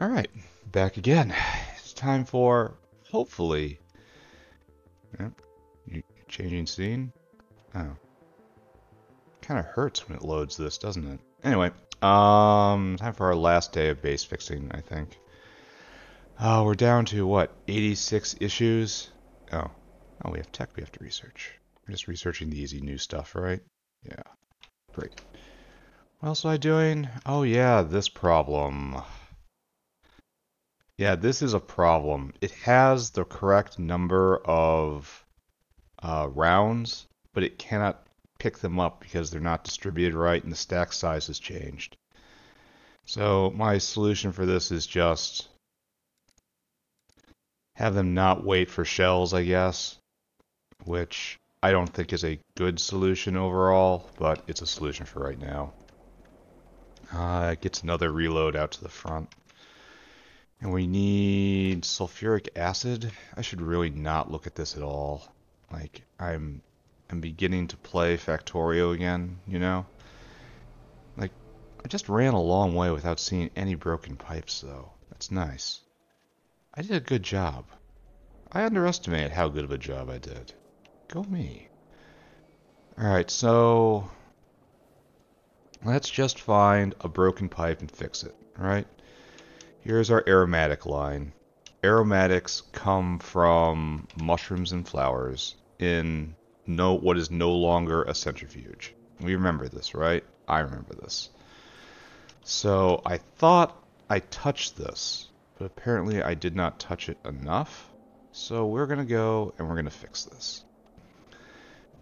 Alright, back again. It's time for, hopefully... Yep, changing scene? Oh. Kind of hurts when it loads this, doesn't it? Anyway, time for our last day of base fixing, I think. We're down to, what, 86 issues? Oh. Oh, we have tech we have to research. We're just researching the easy new stuff, right? Yeah, great. What else am I doing? Oh yeah, this problem. Yeah, this is a problem. It has the correct number of rounds, but it cannot pick them up because they're not distributed right and the stack size has changed. So my solution for this is just have them not wait for shells, I guess, which I don't think is a good solution overall, but it's a solution for right now. It gets another reload out to the front. And we need sulfuric acid. I should really not look at this at all. Like, I'm beginning to play Factorio again, you know? Like, I just ran a long way without seeing any broken pipes, though. That's nice. I did a good job. I underestimated how good of a job I did. Go me. Alright, so... let's just find a broken pipe and fix it, alright? Here's our aromatic line. Aromatics come from mushrooms and flowers in what is no longer a centrifuge. We remember this, right? I remember this. So I thought I touched this, but apparently I did not touch it enough. So we're going to go and we're going to fix this.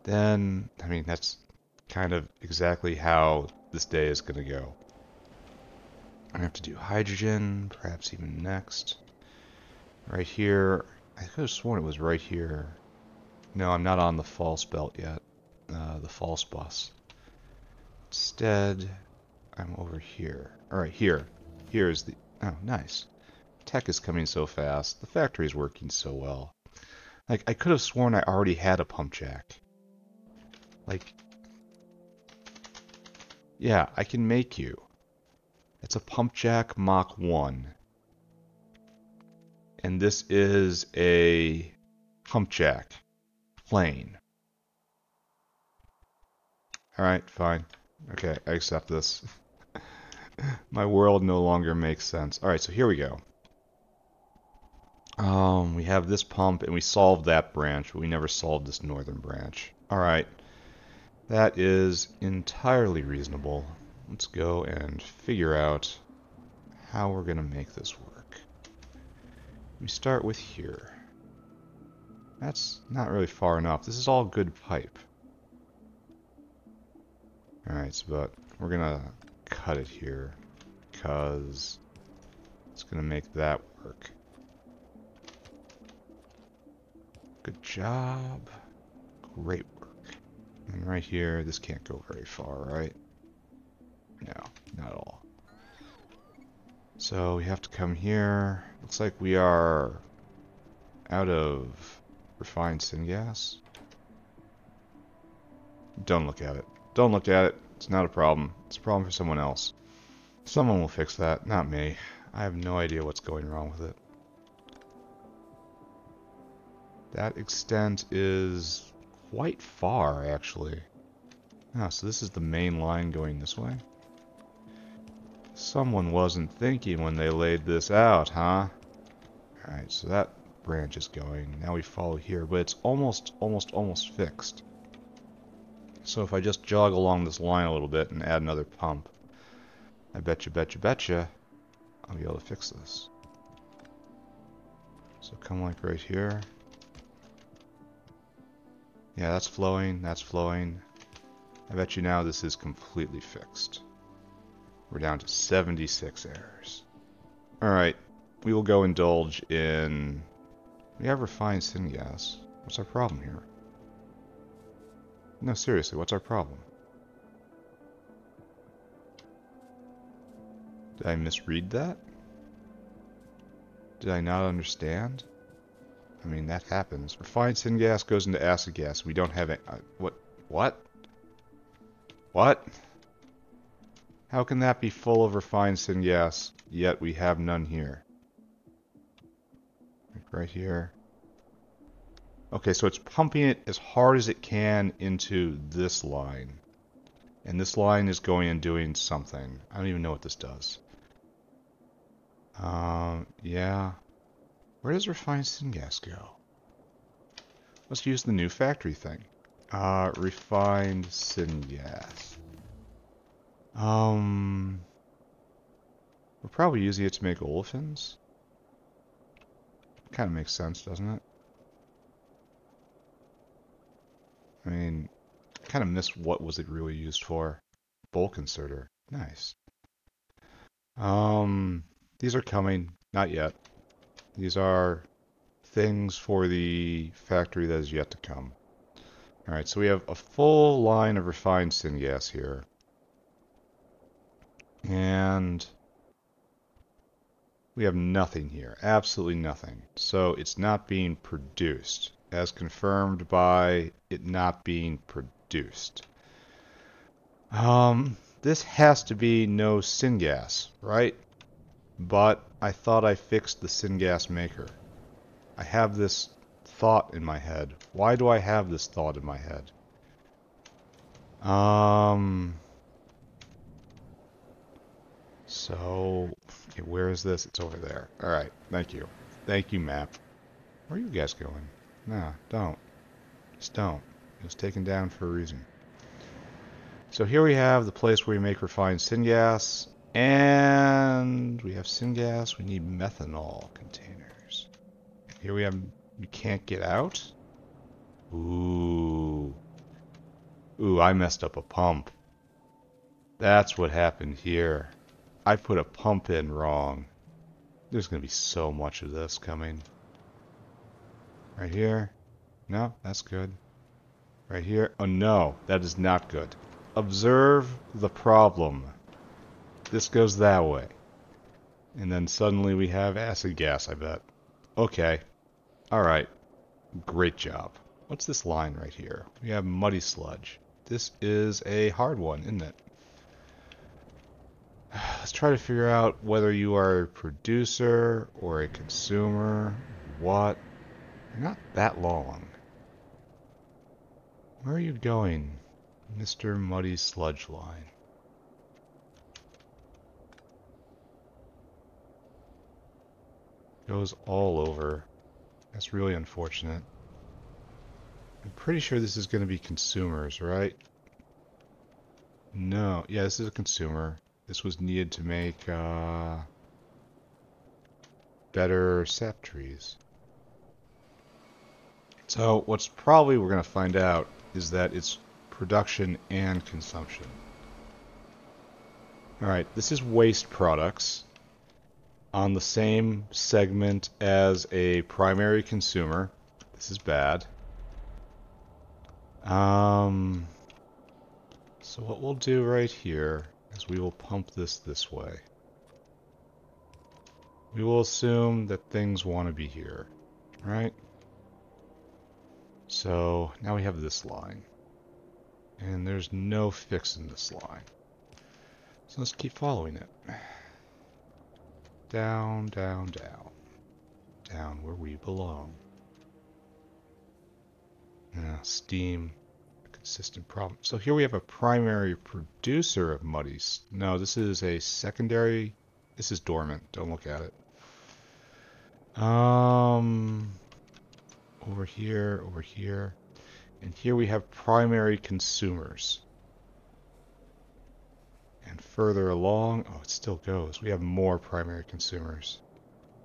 Then, I mean, that's kind of exactly how this day is going to go. I have to do hydrogen, perhaps even next. Right here, I could have sworn it was right here. No, I'm not on the false belt yet, the false bus. Instead, I'm over here. Alright, here. Here's the... oh, nice. Tech is coming so fast. The factory is working so well. Like, I could have sworn I already had a pump jack. Like... yeah, I can make you. It's a pump jack Mach 1. And this is a pump jack. Plain. Alright, fine. Okay, I accept this. My world no longer makes sense. Alright, so here we go. We have this pump, and we solved that branch, but we never solved this northern branch. Alright. That is entirely reasonable. Let's go and figure out how we're going to make this work. We start with here. That's not really far enough. This is all good pipe. Alright, so but we're going to cut it here because it's going to make that work. Good job. Great work. And right here, this can't go very far, right? No, not at all. So we have to come here. Looks like we are out of refined syngas. Don't look at it. Don't look at it. It's not a problem. It's a problem for someone else. Someone will fix that, not me. I have no idea what's going wrong with it. That extent is quite far, actually. Ah, so this is the main line going this way. Someone wasn't thinking when they laid this out, huh? Alright, so that branch is going. Now we follow here, but it's almost fixed. So if I just jog along this line a little bit and add another pump, I betcha, I'll be able to fix this. So come like right here. Yeah, that's flowing, that's flowing. I bet you now this is completely fixed. We're down to 76 errors. Alright, we will go indulge in... we have refined syngas. What's our problem here? No, seriously, what's our problem? Did I misread that? Did I not understand? I mean, that happens. Refined syngas goes into acid gas. We don't have it. What? What? What? How can that be full of refined syngas, yet we have none here? Like right here. Okay, so it's pumping it as hard as it can into this line. And this line is going and doing something. I don't even know what this does. Yeah. Where does refined syngas go? Let's use the new factory thing. Refined syngas. We're probably using it to make olefins. Kind of makes sense, doesn't it? I mean, kind of missed what was it really used for. Bulk inserter. Nice. These are coming. Not yet. These are things for the factory that is yet to come. Alright, so we have a full line of refined syngas here. And we have nothing here. Absolutely nothing. So it's not being produced, as confirmed by it not being produced. This has to be no syngas, right? But I thought I fixed the syngas maker. I have this thought in my head. Why do I have this thought in my head? So, okay, where is this? It's over there. Alright, thank you. Thank you, map. Where are you guys going? Nah, don't. Just don't. It was taken down for a reason. So here we have the place where we make refined syngas. And we have syngas. We need methanol containers. Here we have... You can't get out? Ooh. Ooh, I messed up a pump. That's what happened here. I put a pump in wrong. There's going to be so much of this coming. Right here. No, that's good. Right here. Oh no, that is not good. Observe the problem. This goes that way. And then suddenly we have acid gas, I bet. Okay. Alright. Great job. What's this line right here? We have muddy sludge. This is a hard one, isn't it? Let's try to figure out whether you are a producer or a consumer. What? You're not that long. Where are you going, Mr. Muddy Sludge Line? Goes all over. That's really unfortunate. I'm pretty sure this is going to be consumers, right? No. Yeah, this is a consumer. This was needed to make better sap trees. So what's probably we're going to find out is that it's production and consumption. Alright, this is waste products on the same segment as a primary consumer. This is bad. So what we'll do right here is we will pump this way. We will assume that things want to be here, right? So now we have this line. And there's no fixing this line. So let's keep following it. Down, down, down. Down where we belong. Steam. Consistent problem. So here we have a primary producer of muddies. No, this is a secondary. This is dormant. Don't look at it. Over here, over here. And here we have primary consumers. And further along, oh, it still goes. We have more primary consumers.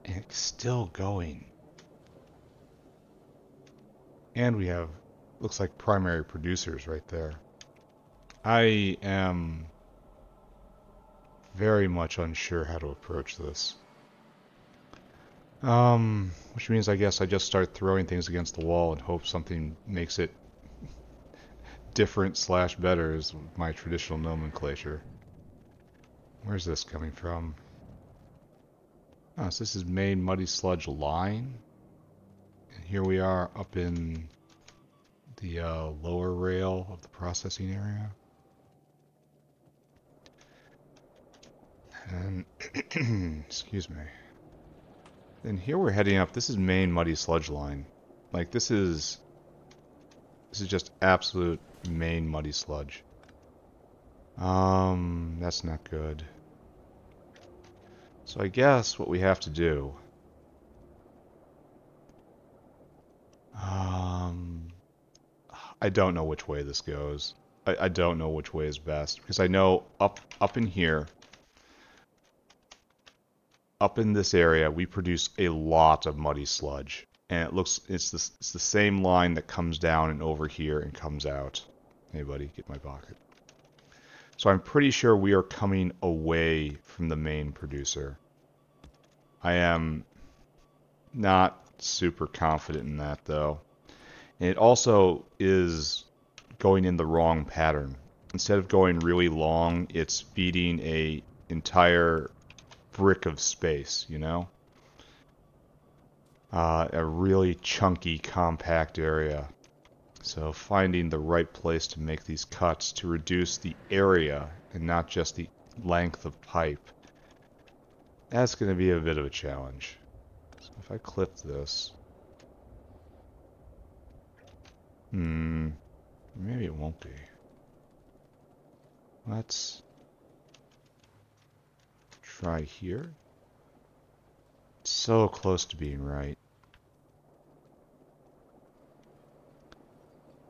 And it's still going. And we have, looks like primary producers right there. I am very much unsure how to approach this. Which means I guess I just start throwing things against the wall and hope something makes it different / better is my traditional nomenclature. Where's this coming from? Oh, so this is main muddy sludge line. And here we are up in the lower rail of the processing area. And excuse me. And here we're heading up. This is main muddy sludge line. Like this is just absolute main muddy sludge. That's not good. So I guess what we have to do. I don't know which way this goes. I don't know which way is best because I know up in here, up in this area, we produce a lot of muddy sludge, and it's the same line that comes down and over here and comes out. Hey, buddy, get my bucket. So I'm pretty sure we are coming away from the main producer. I am not super confident in that though. And it also is going in the wrong pattern. Instead of going really long, it's feeding a entire brick of space, you know? A really chunky, compact area. So finding the right place to make these cuts to reduce the area and not just the length of pipe, that's going to be a bit of a challenge. So if I clip this, maybe it won't be. Let's try here. It's so close to being right.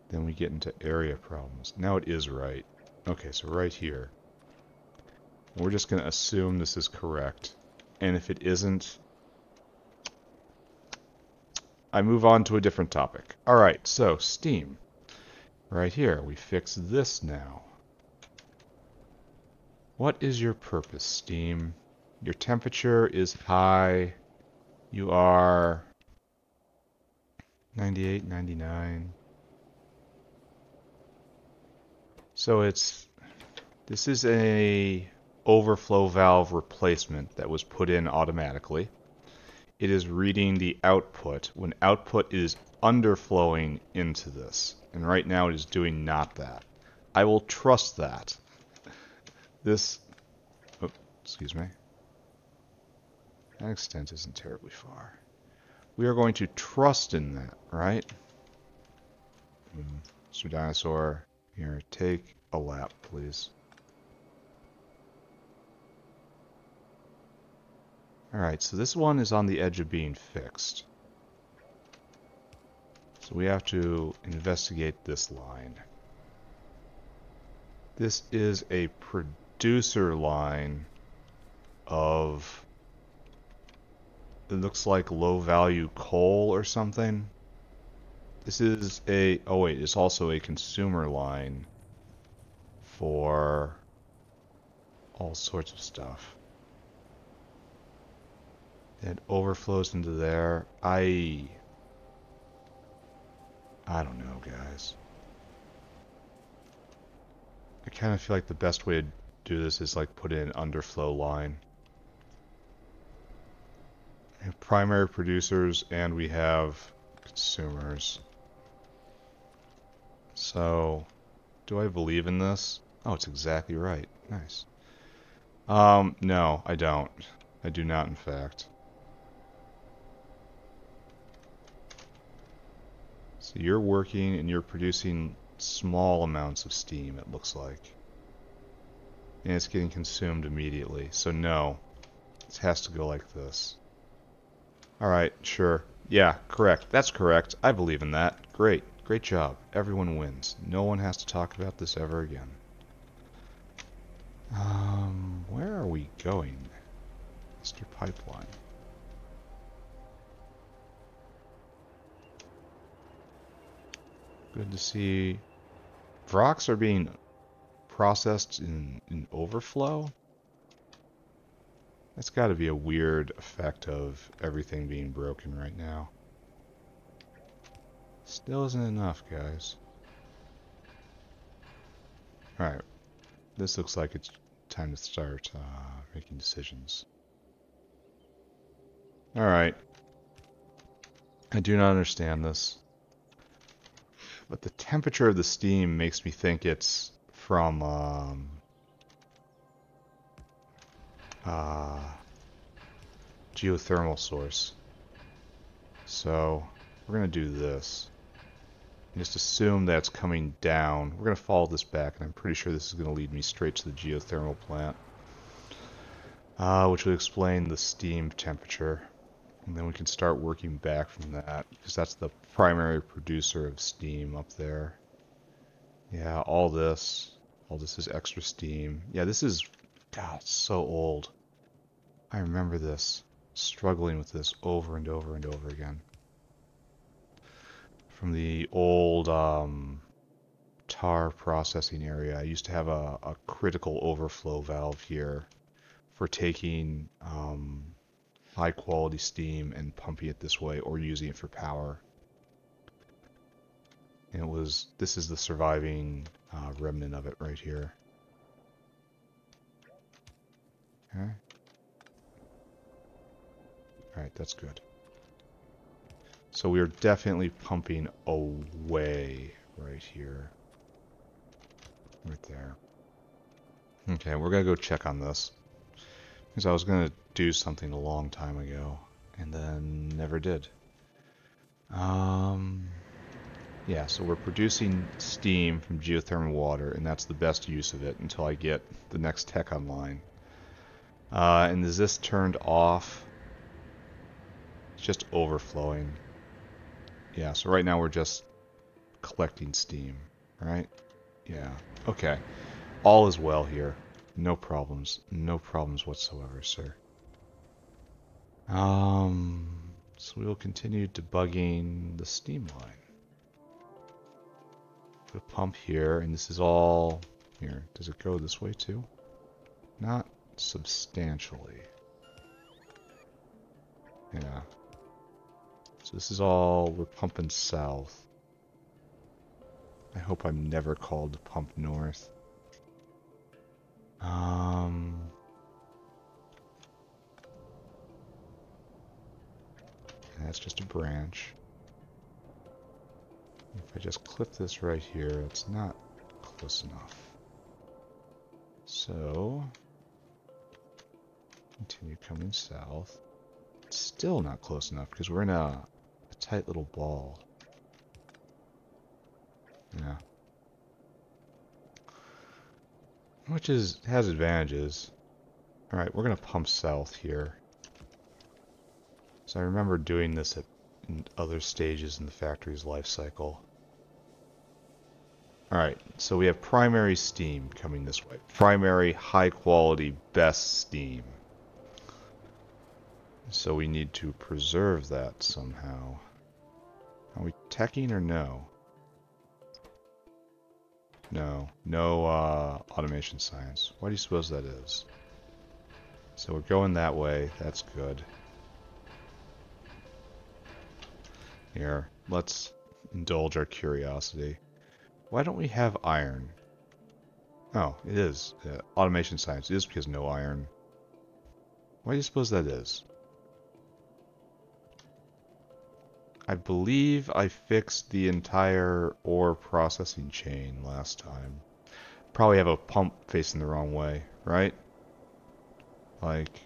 Then we get into area problems. Now it is right. Okay, so right here. We're just going to assume this is correct. And if it isn't, I move on to a different topic. Alright, so steam. Right here, we fix this now. What is your purpose, steam? Your temperature is high. You are 98, 99. So this is a overflow valve replacement that was put in automatically. It is reading the output when output is underflowing into this. And right now it is doing not that. I will trust that. This, oh, excuse me. That extent isn't terribly far. We are going to trust in that, right? Mr. Dinosaur, here, take a lap, please. Alright, so this one is on the edge of being fixed. So we have to investigate this line. This is a producer line of, it looks like low value coal or something. This is a, oh wait, it's also a consumer line for all sorts of stuff. It overflows into there. I don't know, guys. I kind of feel like the best way to do this is like put in an underflow line. We have primary producers and we have consumers. So, do I believe in this? Oh, it's exactly right. Nice. No, I don't. I do not, in fact. So you're working and you're producing small amounts of steam, it looks like. And it's getting consumed immediately. So no, it has to go like this. Alright, sure. Yeah, correct. That's correct. I believe in that. Great. Great job. Everyone wins. No one has to talk about this ever again. Where are we going? Mr. Pipeline. Good to see. Rocks are being processed in overflow. That's got to be a weird effect of everything being broken right now. Still isn't enough, guys. Alright. This looks like it's time to start making decisions. Alright. I do not understand this. But the temperature of the steam makes me think it's from geothermal source. So we're going to do this. Just assume that's coming down. We're going to follow this back, and I'm pretty sure this is going to lead me straight to the geothermal plant, which would explain the steam temperature. And then we can start working back from that, because that's the primary producer of steam up there. Yeah, all this is extra steam. Yeah, this is, God, it's so old. I remember this, struggling with this over and over and over again. From the old tar processing area, I used to have a critical overflow valve here for taking high quality steam and pumping it this way, or using it for power. And this is the surviving remnant of it right here. Okay. Alright, that's good. So we are definitely pumping away right here. Right there. Okay, we're gonna go check on this. Because I was gonna do something a long time ago, and then never did. Yeah, so we're producing steam from geothermal water, and that's the best use of it until I get the next tech online. And is this turned off? It's just overflowing. Yeah, so right now we're just collecting steam, right? Yeah, okay. All is well here. No problems. No problems whatsoever, sir. So we will continue debugging the steam line. Put a pump here, and this is all here. Does it go this way too? Not substantially. Yeah. So this is all, we're pumping south. I hope I'm never called to pump north. That's just a branch. If I just clip this right here, it's not close enough. So, continue coming south. It's still not close enough because we're in a tight little ball. Yeah. Which has advantages. Alright, we're going to pump south here. So I remember doing this in other stages in the factory's life cycle. Alright, so we have primary steam coming this way. Primary, high quality, best steam. So we need to preserve that somehow. Are we teching or no? No. No automation science. Why do you suppose that is? So we're going that way. That's good. Here, let's indulge our curiosity. Why don't we have iron? Oh, it is. Automation science. It is because no iron. Why do you suppose that is? I believe I fixed the entire ore processing chain last time. Probably have a pump facing the wrong way, right? Like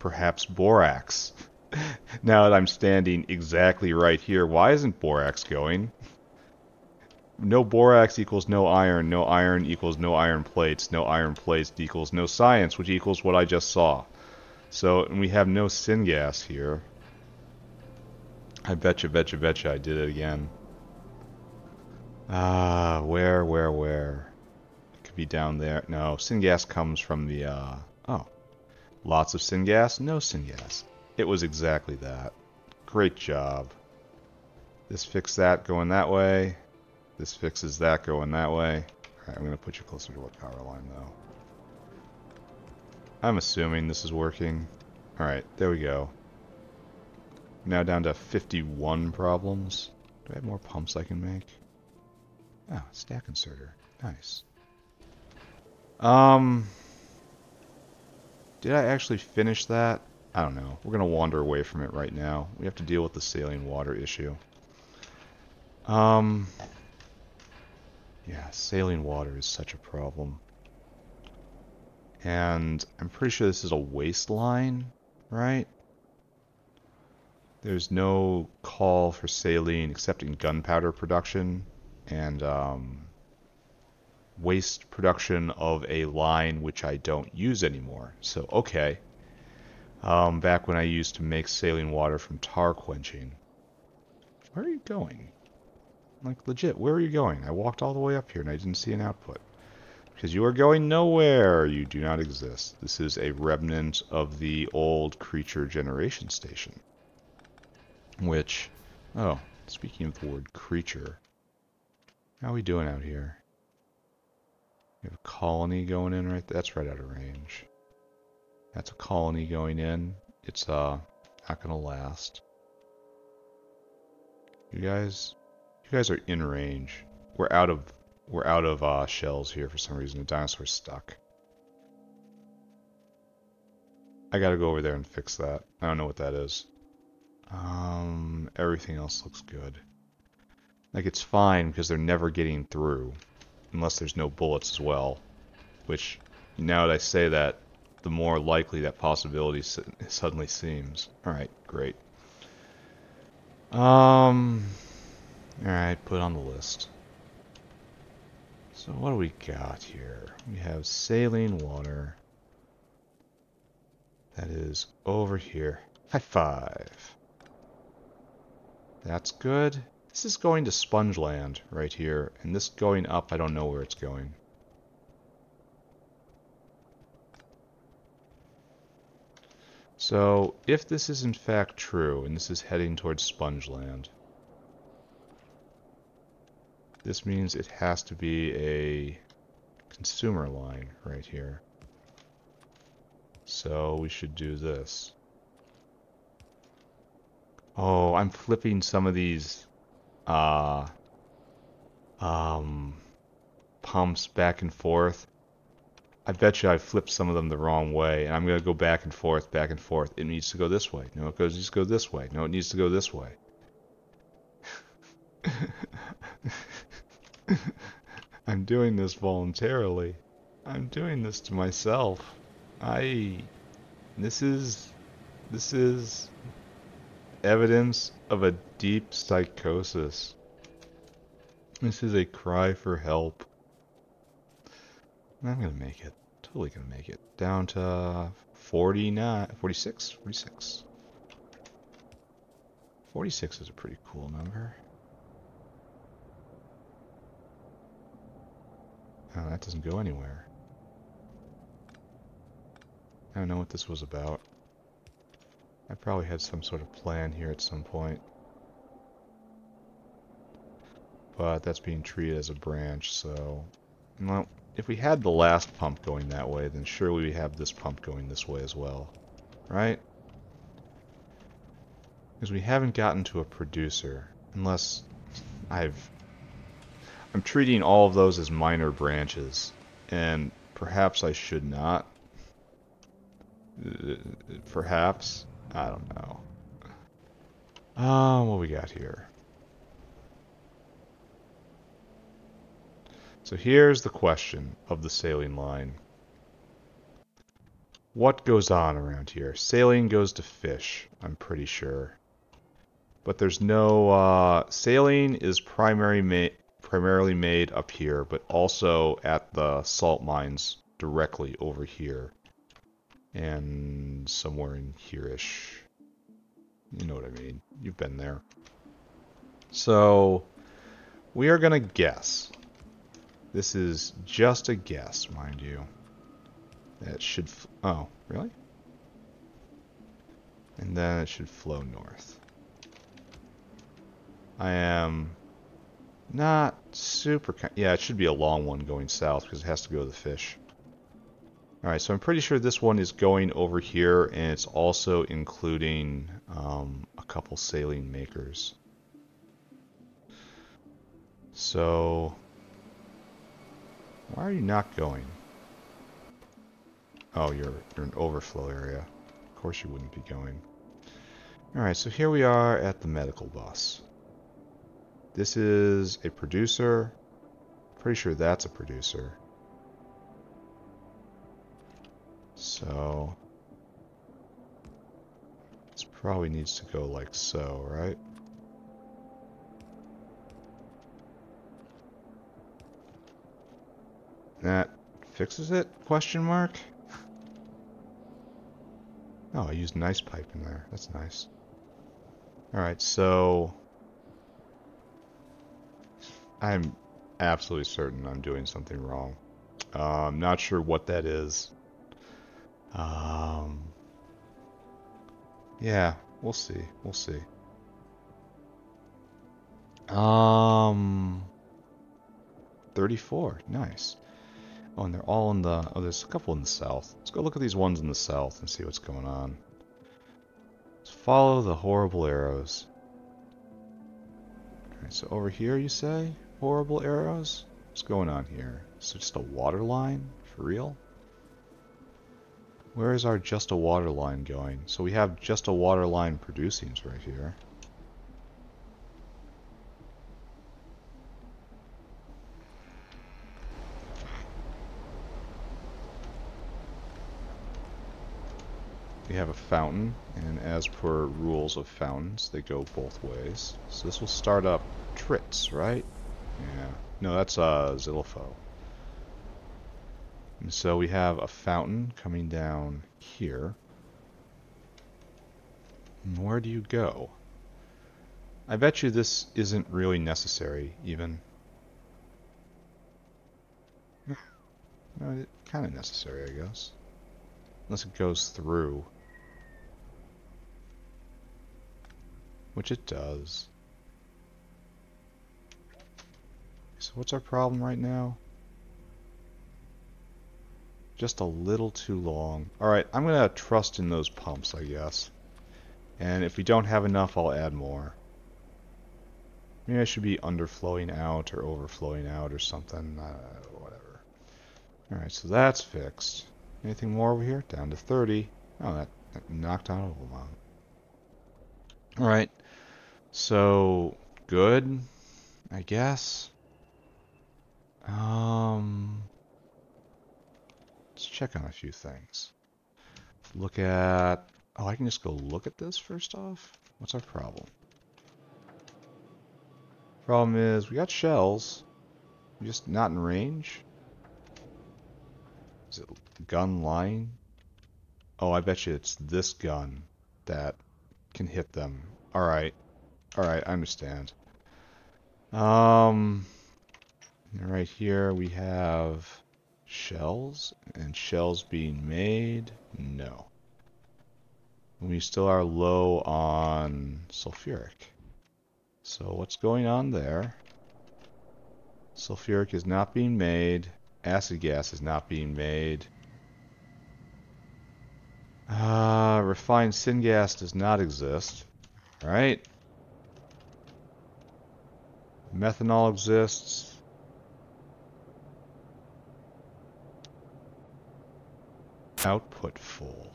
perhaps borax. Now that I'm standing exactly right here, why isn't borax going? No borax equals no iron equals no iron plates equals no science, which equals what I just saw. So, and we have no syngas here. I betcha I did it again. Where? It could be down there. No, syngas comes from the, oh. Lots of syngas, no syngas. It was exactly that. Great job. This fixed that going that way. This fixes that going that way. Alright, I'm going to put you closer to a power line, though. I'm assuming this is working. Alright, there we go. Now down to 51 problems. Do I have more pumps I can make? Oh, stack inserter. Nice. Did I actually finish that? I don't know. We're going to wander away from it right now. We have to deal with the saline water issue. Yeah, saline water is such a problem. And I'm pretty sure this is a waste line, right? There's no call for saline except in gunpowder production and waste production of a line which I don't use anymore. So, okay. Back when I used to make saline water from tar quenching. Where are you going? Like, legit, where are you going? I walked all the way up here and I didn't see an output. Because you are going nowhere. You do not exist. This is a remnant of the old creature generation station. Which, oh, speaking of the word creature, how are we doing out here? We have a colony going in right there. That's right out of range. That's a colony going in. It's not gonna last. You guys are in range. We're out of shells here for some reason. The dinosaur's stuck. I gotta go over there and fix that. I don't know what that is. Everything else looks good. Like, it's fine because they're never getting through. Unless there's no bullets as well. Which, now that I say that, the more likely that possibility suddenly seems. Alright, great. Alright, put on the list. So what do we got here? We have saline water. That is over here. High five. That's good. This is going to Spongeland right here. And this going up, I don't know where it's going. So, if this is in fact true, and this is heading towards Spongeland, this means it has to be a consumer line right here. So, we should do this. Oh, I'm flipping some of these pumps back and forth. I bet you I flipped some of them the wrong way, and I'm going to go back and forth, back and forth. It needs to go this way. No, it needs to go this way. No, it needs to go this way. I'm doing this voluntarily. I'm doing this to myself. This is evidence of a deep psychosis. This is a cry for help. I'm gonna make it. Totally gonna make it. Down to 46? 46. 46 is a pretty cool number. Oh, that doesn't go anywhere. I don't know what this was about. I probably had some sort of plan here at some point. But that's being treated as a branch, so... Well, if we had the last pump going that way, then surely we have this pump going this way as well. Right? Because we haven't gotten to a producer. Unless I'm treating all of those as minor branches. And perhaps I should not. Perhaps. I don't know. What we got here? So here's the question of the saline line. What goes on around here? Saline goes to fish, I'm pretty sure. But there's no... saline is primarily made up here, but also at the salt mines directly over here. And somewhere in here-ish. You know what I mean. You've been there. So, we are going to guess. This is just a guess, mind you. That should... oh, really? And then it should flow north. I am not super... yeah, it should be a long one going south because it has to go to the fish. Alright, so I'm pretty sure this one is going over here, and it's also including a couple saline makers. So... why are you not going? Oh, you're an overflow area. Of course you wouldn't be going. Alright, so here we are at the medical bus. This is a producer. Pretty sure that's a producer. So this probably needs to go like so, right? That fixes it? Question mark? Oh, I used nice pipe in there. That's nice. Alright, so I'm absolutely certain I'm doing something wrong. I'm not sure what that is. Yeah, we'll see. We'll see. 34. Nice. Oh, and they're all in the... Oh, there's a couple in the south. Let's go look at these ones in the south and see what's going on. Let's follow the horrible arrows. Alright, so over here you say? Horrible arrows? What's going on here? Is it just a water line? For real? Where is our just a water line going? So we have just a water line producings right here. We have a fountain, and as per rules of fountains, they go both ways. So this will start up Trits, right? Yeah. No, that's Zilipho. And so we have a fountain coming down here. And where do you go? I bet you this isn't really necessary, even. No, it's kind of necessary, I guess. Unless it goes through. Which it does. So what's our problem right now? Just a little too long. Alright, I'm going to trust in those pumps, I guess. And if we don't have enough, I'll add more. Maybe I should be underflowing out or overflowing out or something. Whatever. Alright, so that's fixed. Anything more over here? Down to 30. Oh, that knocked out a whole lot. Alright. So, good, I guess. Let's check on a few things. Look at... Oh, I can just go look at this first off? What's our problem? Problem is, we got shells. We're just not in range. Is it gun line? Oh, I bet you it's this gun that can hit them. Alright. Alright, I understand. Right here we have shells, and shells being made. No. We still are low on sulfuric. So what's going on there? Sulfuric is not being made. Acid gas is not being made. Refined syngas does not exist. Right? Methanol exists. Output full.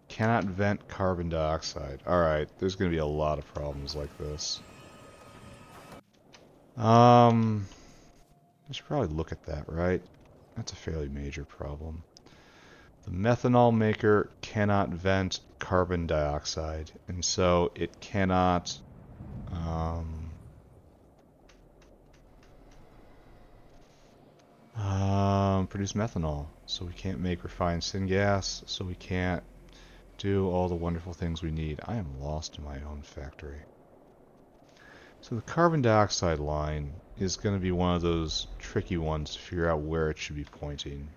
Cannot vent carbon dioxide. Alright, there's going to be a lot of problems like this. I should probably look at that, right? That's a fairly major problem. The methanol maker cannot vent carbon dioxide, and so it cannot produce methanol. So we can't make refined syngas, so we can't do all the wonderful things we need. I am lost in my own factory. So the carbon dioxide line is going to be one of those tricky ones to figure out where it should be pointing.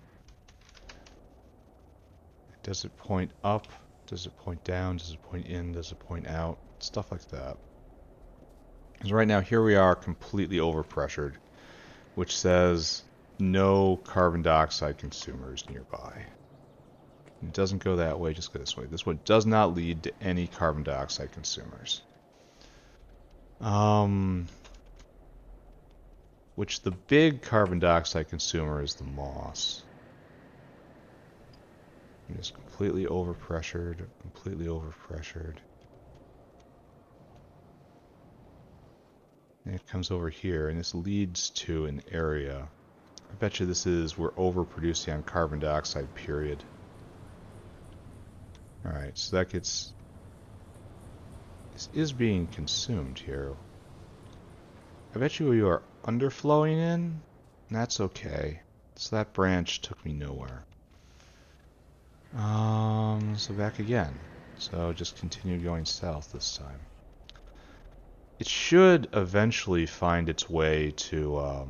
Does it point up? Does it point down? Does it point in? Does it point out? Stuff like that. Because right now, here we are completely overpressured, which says no carbon dioxide consumers nearby. It doesn't go that way, just go this way. This one does not lead to any carbon dioxide consumers. Which the big carbon dioxide consumer is the moss. Just completely overpressured, completely overpressured. And it comes over here, and this leads to an area I bet you this is, we're overproducing on carbon dioxide, period. Alright, so that gets... This is being consumed here. I bet you are underflowing in, and that's okay. So that branch took me nowhere. So back again. So just continue going south this time. It should eventually find its way to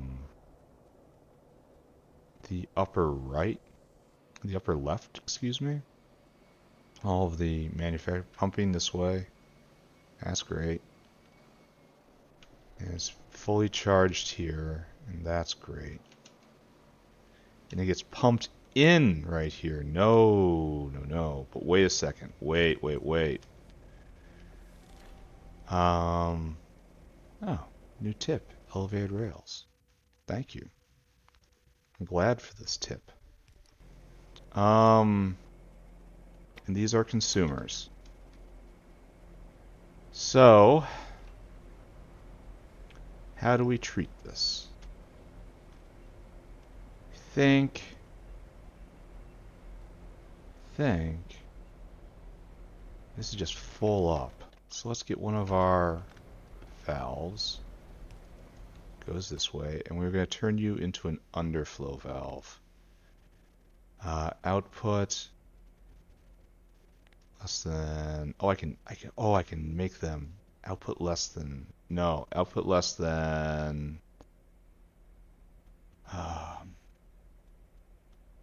the upper right, the upper left, excuse me. All of the manufacturing pumping this way. That's great. And it's fully charged here, and that's great. And it gets pumped in right here. No, no, no. But wait a second. Wait. Oh, new tip. Elevated rails. Thank you. I'm glad for this tip. And these are consumers. So, how do we treat this? Think this is just full up. So let's get one of our valves. Goes this way, and we're going to turn you into an underflow valve. Output less than. I can make them output less than. No, output less than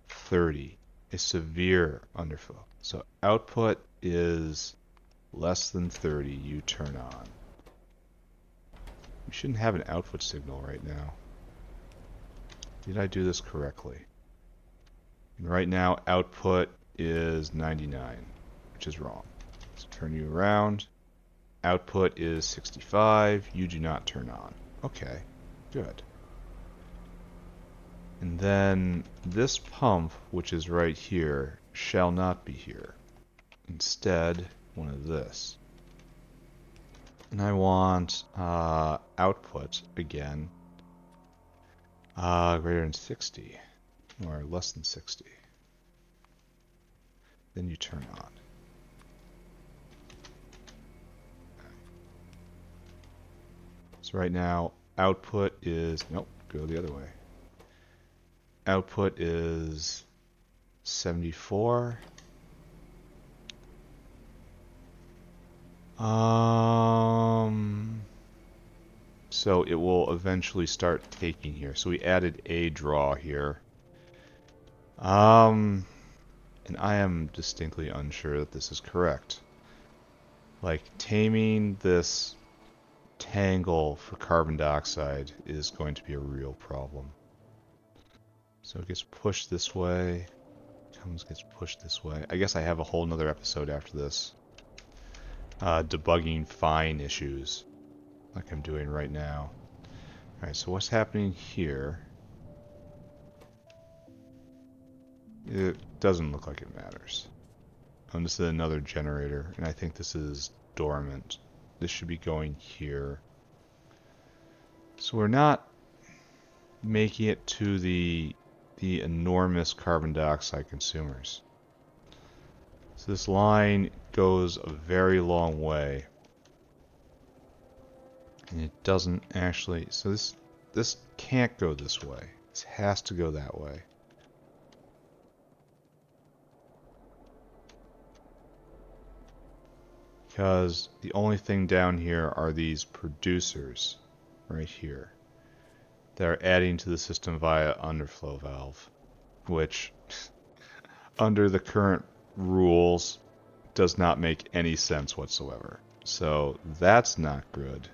30. A severe underflow. So output is less than 30. You turn on. We shouldn't have an output signal right now. Did I do this correctly? And right now, output is 99, which is wrong. So turn you around. Output is 65. You do not turn on. Okay, good. And then this pump, which is right here, shall not be here. Instead, one of this. And I want output again greater than 60 or less than 60. Then you turn on. So right now output is, nope, go the other way. Output is 74. So it will eventually start taking here. So we added a draw here. And I am distinctly unsure that this is correct. Like, taming this tangle for carbon dioxide is going to be a real problem. So it gets pushed this way. Gets pushed this way. I guess I have a whole nother episode after this. Debugging fine issues, like I'm doing right now. Alright, so what's happening here? It doesn't look like it matters. This is another generator, and I think this is dormant. This should be going here. So we're not making it to the enormous carbon dioxide consumers. So this line goes a very long way. And it doesn't actually, so this can't go this way. This has to go that way. Because the only thing down here are these producers right here. They're adding to the system via underflow valve, which under the current rules does not make any sense whatsoever. So that's not good.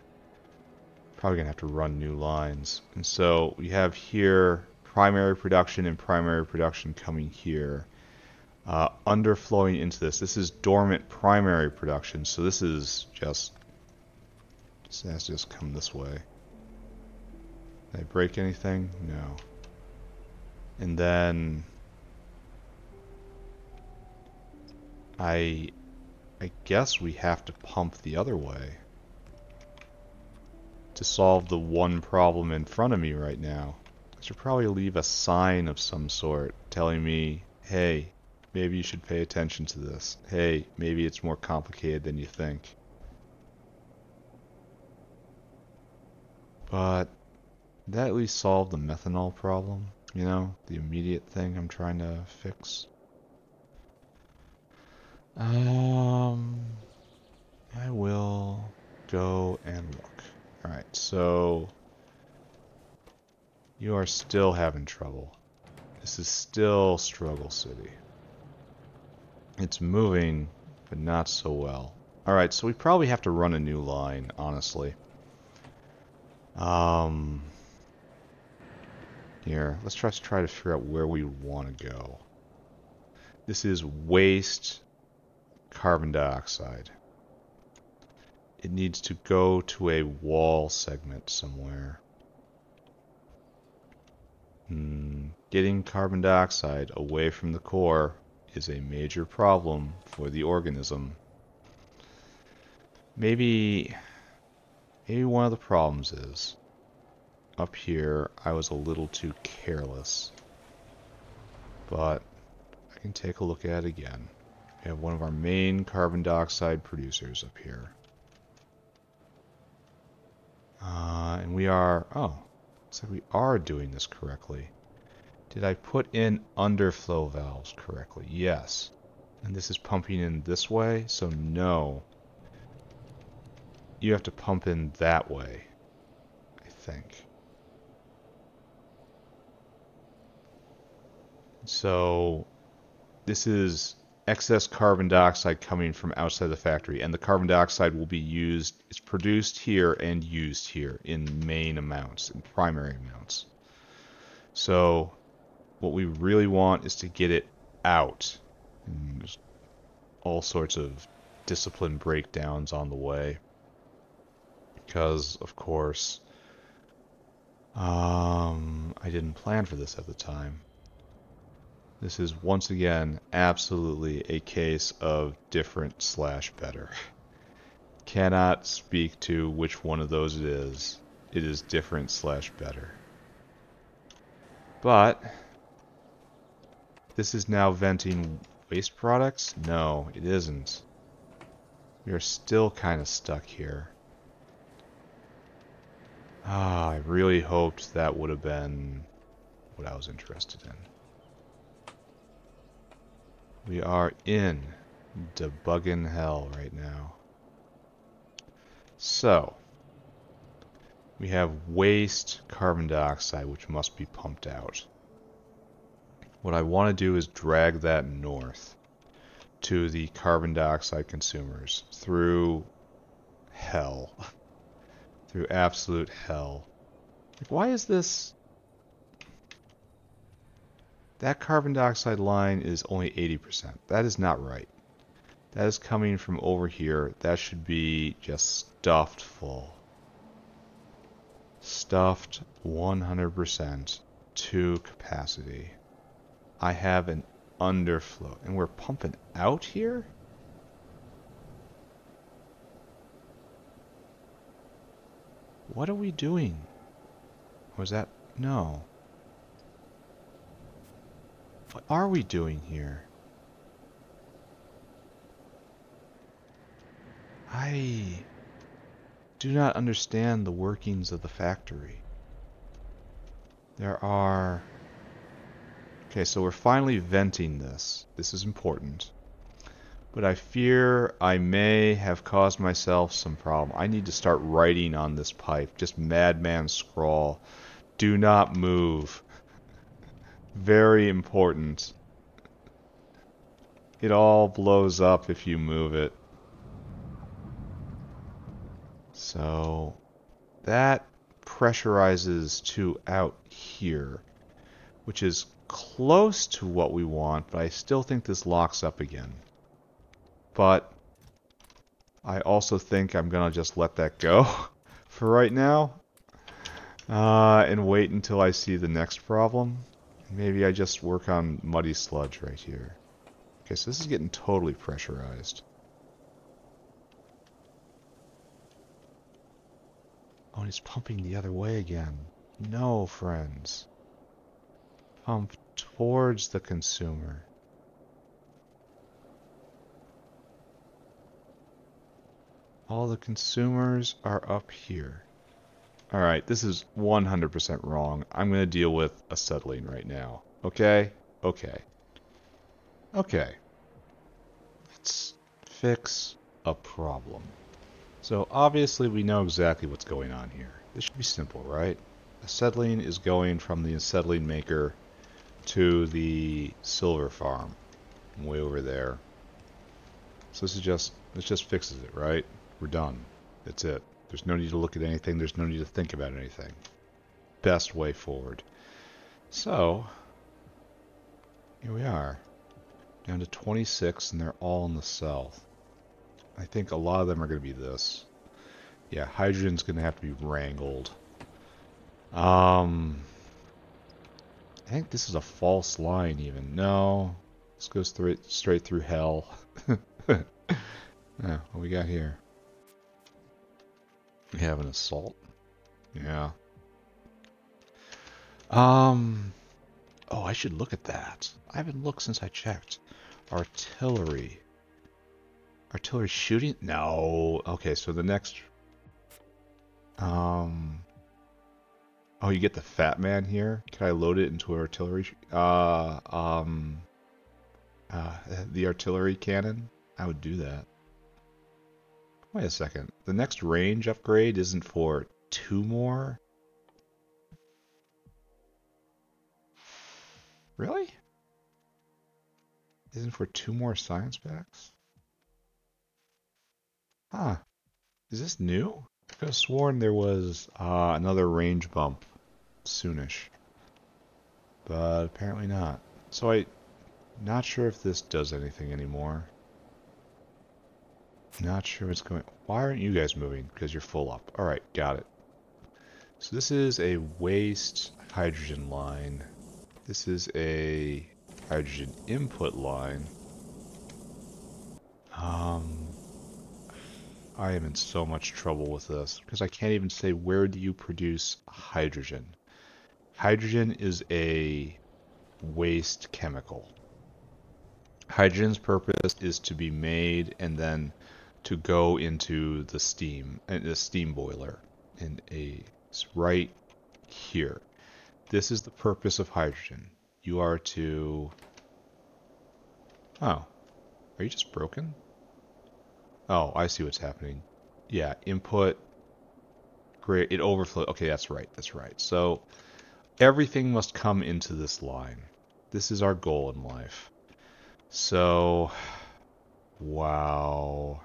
Probably gonna have to run new lines. And so we have here primary production and primary production coming here. Underflowing into this. This is dormant primary production, so this is just has to just come this way. Did I break anything? No. And then I guess we have to pump the other way to solve the one problem in front of me right now. should probably leave a sign of some sort telling me, hey, maybe you should pay attention to this. Hey, maybe it's more complicated than you think. But that at least solved the methanol problem, you know, the immediate thing I'm trying to fix. I will go and look. Alright, so you are still having trouble. This is still Struggle City. It's moving, but not so well. Alright, so we probably have to run a new line, honestly. Here, let's try to figure out where we want to go. This is waste carbon dioxide. It needs to go to a wall segment somewhere. Getting carbon dioxide away from the core is a major problem for the organism. Maybe one of the problems is up here I was a little too careless. But I can take a look at it again. We have one of our main carbon dioxide producers up here. And we are, looks like we are doing this correctly. Did I put in underflow valves correctly? Yes. And this is pumping in this way, so no. You have to pump in that way, I think. So this is excess carbon dioxide coming from outside the factory, and the carbon dioxide will be used, it's produced here and used here in main amounts, in primary amounts. So what we really want is to get it out. And there's all sorts of discipline breakdowns on the way. Because, of course, I didn't plan for this at the time. This is, once again, absolutely a case of different/better. Cannot speak to which one of those it is. It is different/better. But this is now venting waste products? No, it isn't. We are still kind of stuck here. I really hoped that would have been what I was interested in. We are in debugging hell right now. So, we have waste carbon dioxide which must be pumped out. What I want to do is drag that north to the carbon dioxide consumers through hell. Through absolute hell. Like, why is this? That carbon dioxide line is only 80%. That is not right. That is coming from over here. That should be just stuffed full. Stuffed 100% to capacity. I have an underflow. And we're pumping out here? What are we doing? Was that? No. What are we doing here? I do not understand the workings of the factory. There are... Okay, so we're finally venting this. This is important. But I fear I may have caused myself some problem. I need to start writing on this pipe. Just madman scrawl. Do not move. Very important. It all blows up if you move it. So that pressurizes to out here, which is close to what we want, but I still think this locks up again. But I also think I'm gonna just let that go for right now and wait until I see the next problem. Maybe I just work on muddy sludge right here. Okay, so this is getting totally pressurized. Oh, and it's pumping the other way again. No, friends. pump towards the consumer. All the consumers are up here. Alright, this is 100% wrong. I'm going to deal with acetylene right now. Okay? Okay. Okay. Let's fix a problem. So obviously we know exactly what's going on here. This should be simple, right? Acetylene is going from the acetylene maker to the silver farm. Way over there. So this just fixes it, right? We're done. That's it. There's no need to look at anything. There's no need to think about anything. Best way forward. So, here we are. Down to 26, and they're all in the south. I think a lot of them are going to be this. Yeah, hydrogen's going to have to be wrangled. I think this is a false line even. No. This goes straight through hell. What we got here? We have an assault. Yeah. Oh, I should look at that. I haven't looked since I checked. Artillery. Artillery shooting? No. Okay, so the next... Oh, you get the Fat Man here? Can I load it into artillery? The artillery cannon? I would do that. Wait a second. The next range upgrade isn't for 2 more? Really? Isn't for 2 more science packs? Huh. Is this new? I could have sworn there was another range bump soonish. But apparently not. So I'm not sure if this does anything anymore. Not sure what's going... Why aren't you guys moving? Because you're full up. Alright, got it. So this is a waste hydrogen line. This is a hydrogen input line. I am in so much trouble with this because I can't even say where do you produce hydrogen. Hydrogen is a waste chemical. Hydrogen's purpose is to be made and then to go into the steam boiler. And it's right here. This is the purpose of hydrogen. You are to... Oh. Are you just broken? Oh, I see what's happening. Yeah, input. Great. It overflows. Okay, that's right. That's right. So everything must come into this line. This is our goal in life. So, wow.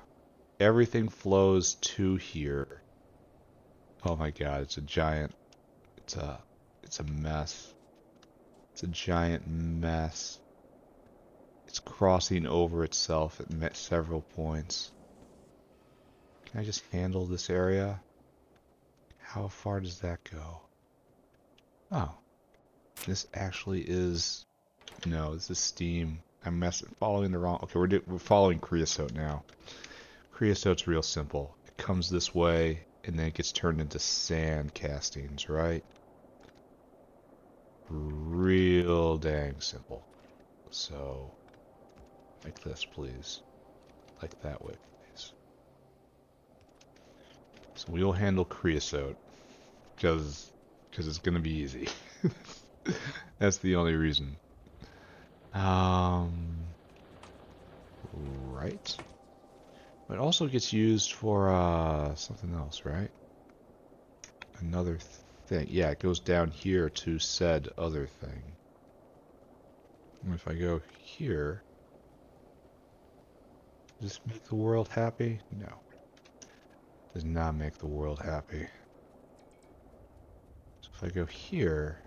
Everything flows to here. Oh my god, it's a giant... It's a mess. It's a giant mess. It's crossing over itself at several points. Can I just handle this area? How far does that go? Oh. This actually is... No, this is steam. I'm following the wrong... Okay, we're following creosote now. Creosote's real simple. It comes this way, and then it gets turned into sand castings, right? Real dang simple. So, like this, please. Like that way, please. So we'll handle creosote, because it's going to be easy. That's the only reason. Right. It also gets used for something else, right? Another thing. Yeah, it goes down here to said other thing. And if I go here, does this make the world happy? No. Does not make the world happy. So if I go here,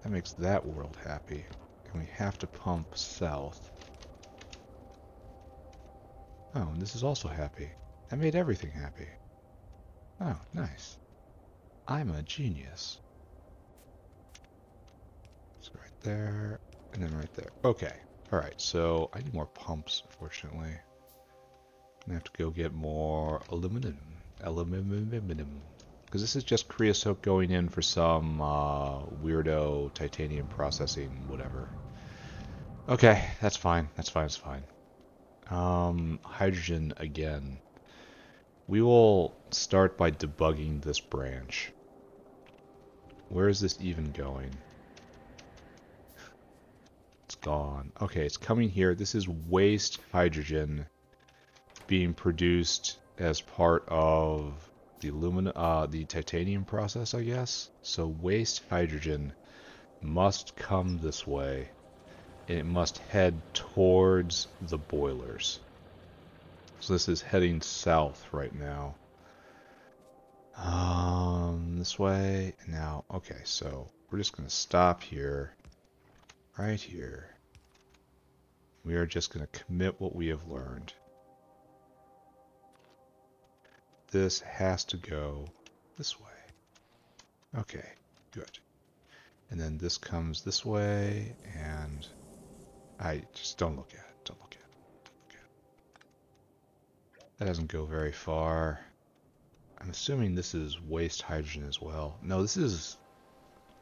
that makes that world happy. And we have to pump south. Oh, and this is also happy. That made everything happy. Oh, nice. I'm a genius. So right there, and then right there. Okay. Alright, so I need more pumps, unfortunately. I have to go get more aluminum. Aluminum. Because this is just creosote going in for some weirdo titanium processing, whatever. Okay, that's fine. That's fine. That's fine. Hydrogen again. We will start by debugging this branch. Where is this even going? It's gone. Okay, it's coming here. This is waste hydrogen being produced as part of the titanium process, I guess. So waste hydrogen must come this way, and it must head towards the boilers. So this is heading south right now. This way. Now, okay, so we're just going to stop here, right here. We are just going to commit what we have learned. This has to go this way. Okay, good. And then this comes this way, and I just don't look at it. Don't look at it. Don't look at it. That doesn't go very far. I'm assuming this is waste hydrogen as well. No, this is...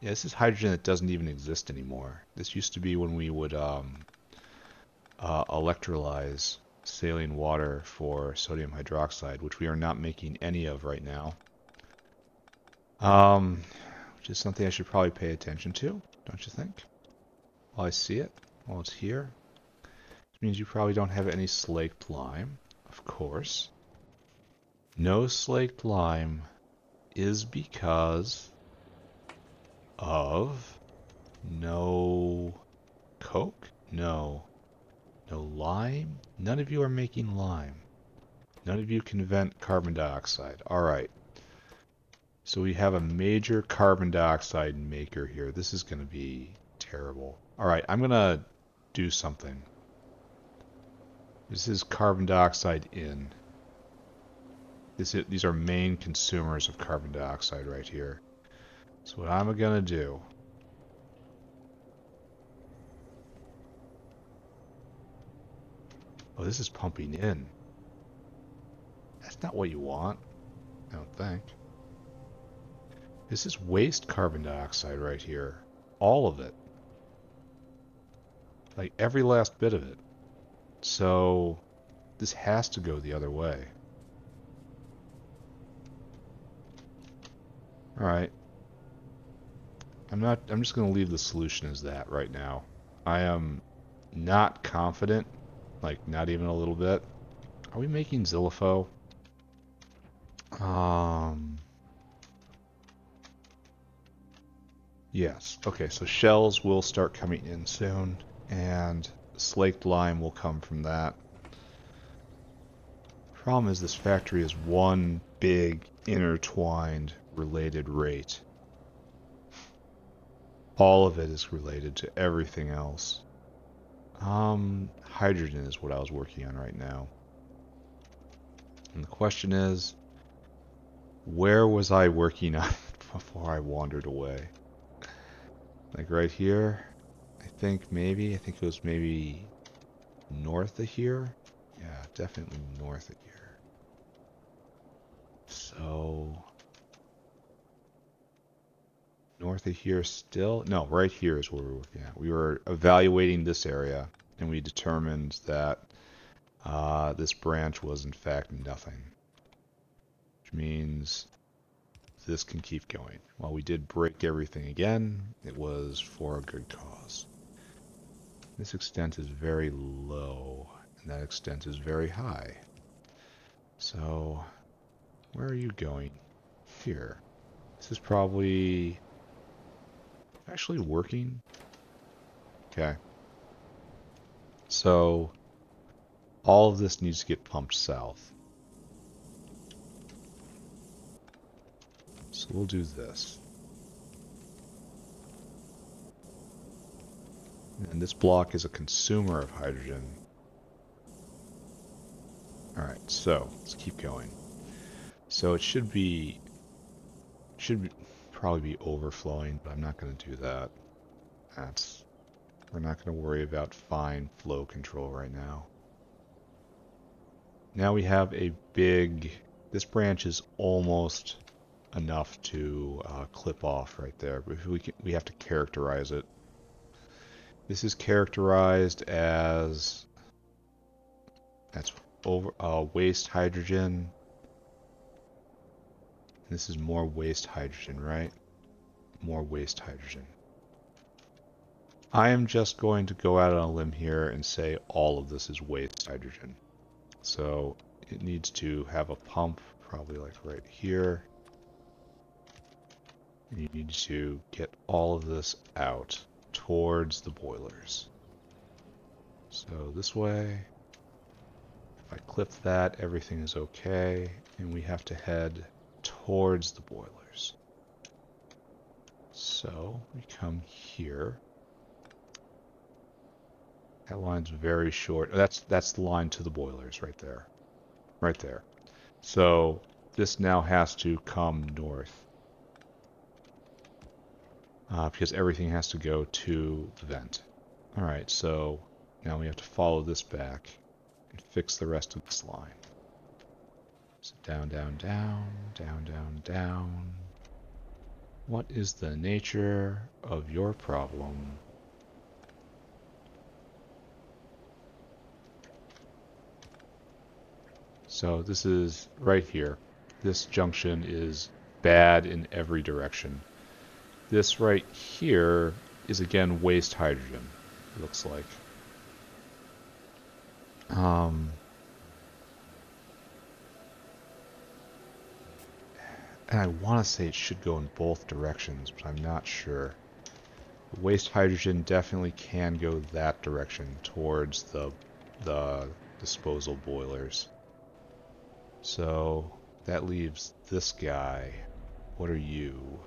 Yeah, this is hydrogen that doesn't even exist anymore. This used to be when we would electrolyze saline water for sodium hydroxide, which we are not making any of right now. Which is something I should probably pay attention to, don't you think? While I see it, while it's here. Which means you probably don't have any slaked lime, of course. No slaked lime is because of no coke? No. No lime? None of you are making lime. None of you can vent carbon dioxide. Alright. So we have a major carbon dioxide maker here. This is going to be terrible. Alright, I'm going to do something. This is carbon dioxide in. These are main consumers of carbon dioxide right here. So what I'm going to do... Oh, this is pumping in. That's not what you want, I don't think. This is waste carbon dioxide right here. All of it. Like every last bit of it. So this has to go the other way. Alright. I'm just going to leave the solution as that right now. I am not confident. Like, not even a little bit. Are we making Zillifo? Yes. Okay, so shells will start coming in soon, and slaked lime will come from that. Problem is this factory is one big, intertwined, related rate. All of it is related to everything else. Hydrogen is what I was working on right now. And the question is, where was I working on before I wandered away? Like right here? I think it was maybe north of here? Yeah, definitely north of here. So... north of here still? No, right here is where we were looking at. We were evaluating this area, and we determined that this branch was in fact nothing. Which means this can keep going. While we did break everything again, it was for a good cause. This extent is very low, and that extent is very high. So, where are you going? Here. This is probably... actually working? Okay. So, all of this needs to get pumped south. So we'll do this. And this block is a consumer of hydrogen. Alright, so let's keep going. So it should probably be overflowing, but I'm not going to do that. We're not going to worry about fine flow control right now. Now we have a big... this branch is almost enough to clip off right there. But we have to characterize it. This is characterized as that's over waste hydrogen. This is more waste hydrogen, right? More waste hydrogen. I am just going to go out on a limb here and say all of this is waste hydrogen. So it needs to have a pump, probably like right here. And you need to get all of this out towards the boilers. So this way, if I clip that, everything is okay, and we have to head towards the boilers. So we come here. That line's very short. That's the line to the boilers right there. Right there. So this now has to come north. Because everything has to go to the vent. Alright, so now we have to follow this back and fix the rest of this line. So down, down, down, down, down, down. What is the nature of your problem? So this is right here. This junction is bad in every direction. This right here is again waste hydrogen, it looks like. And I want to say it should go in both directions, but I'm not sure. Waste hydrogen definitely can go that direction towards the disposal boilers. So that leaves this guy. What are you?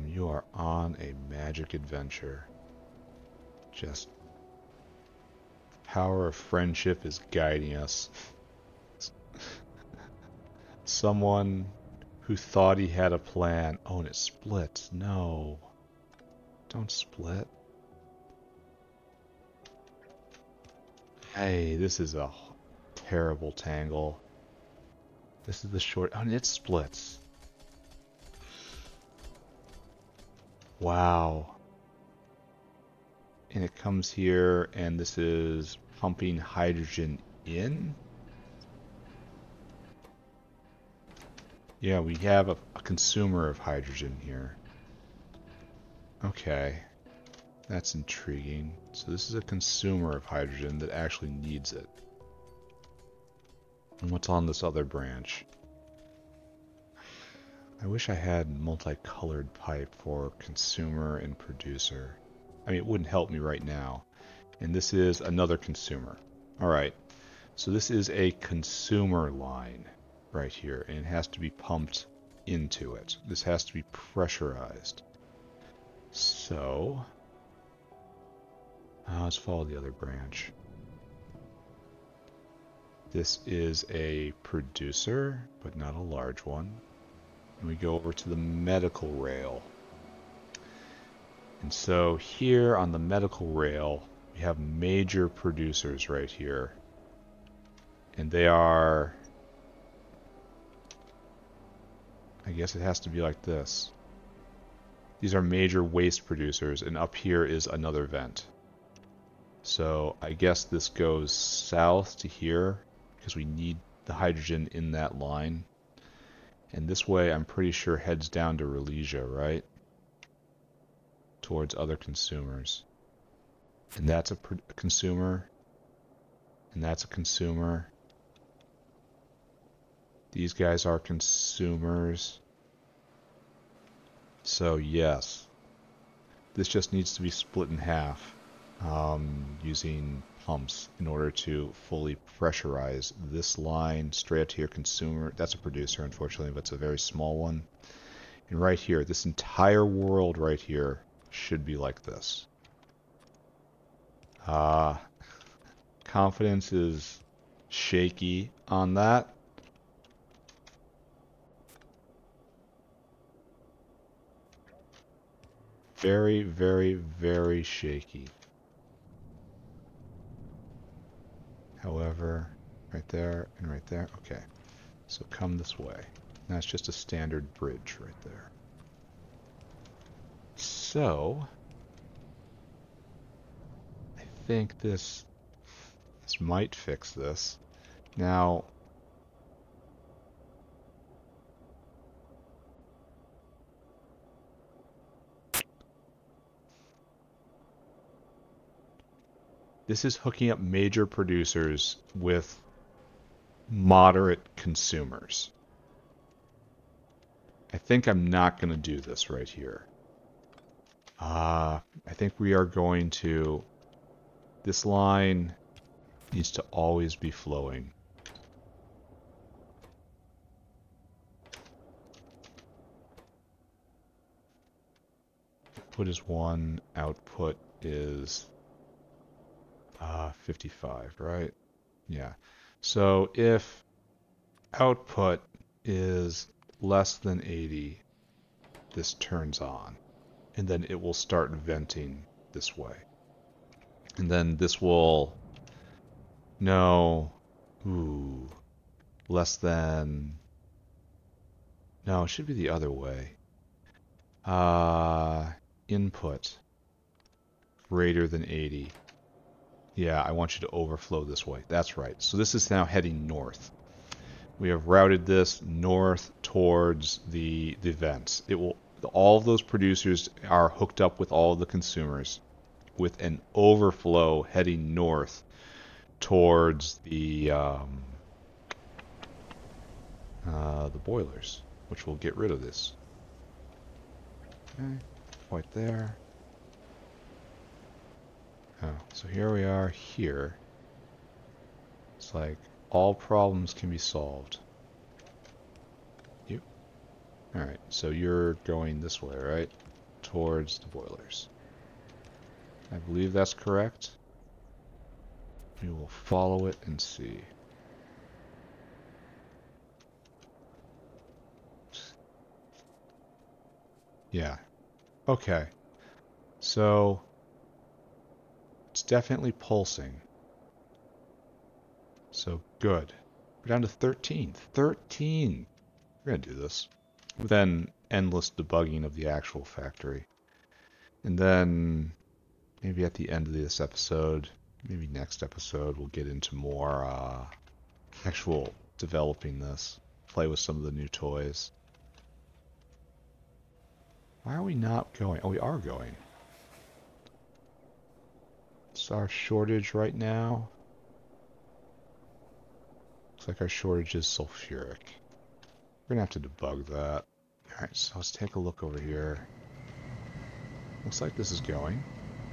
You are on a magic adventure. Just the power of friendship is guiding us. Someone who thought he had a plan. Oh, and it splits. No. Don't split. Hey, this is a terrible tangle. This is the short... Oh, and it splits. Wow. And it comes here, and this is pumping hydrogen in? Yeah, we have a consumer of hydrogen here. Okay. That's intriguing. So this is a consumer of hydrogen that actually needs it. And what's on this other branch? I wish I had multicolored pipe for consumer and producer. I mean, it wouldn't help me right now. And this is another consumer. Alright, so this is a consumer line right here, and it has to be pumped into it. This has to be pressurized. So, let's follow the other branch. This is a producer, but not a large one. And we go over to the medical rail. And so here on the medical rail, we have major producers right here. And they are... I guess it has to be like this. These are major waste producers, and up here is another vent. So I guess this goes south to here, because we need the hydrogen in that line. And this way, I'm pretty sure heads down to Relesia, right? Towards other consumers. And that's a consumer. And that's a consumer. These guys are consumers. So yes, this just needs to be split in half using pumps in order to fully pressurize this line straight up to your consumer. That's a producer, unfortunately, but it's a very small one. And right here, this entire world right here should be like this. Confidence is shaky on that. Very, very, very shaky. However, right there, and right there. Okay. So come this way. That's just a standard bridge right there. So I think this might fix this. Now, this is hooking up major producers with moderate consumers. I think I'm not going to do this right here. I think we are going to... This line needs to always be flowing. Input is 1, output is 55, right? Yeah. So if output is less than 80, this turns on. And then it will start venting this way. And then this will know, ooh, less than, no, it should be the other way. Input greater than 80. Yeah, I want you to overflow this way. That's right. So this is now heading north. We have routed this north towards the vents. It will, all of those producers are hooked up with all of the consumers with an overflow heading north towards the boilers, which will get rid of this. Okay, right there. Oh, so here we are here. It's like all problems can be solved. You. Alright, so you're going this way, right? Towards the boilers. I believe that's correct. We will follow it and see. Yeah. Okay. So it's definitely pulsing. So good. We're down to 13. 13! We're going to do this. Then endless debugging of the actual factory. And then maybe at the end of this episode, maybe next episode, we'll get into more actual developing this. Play with some of the new toys. Why are we not going? Oh, we are going. It's our shortage right now. Looks like our shortage is sulfuric. We're gonna have to debug that. Alright, so let's take a look over here. Looks like this is going.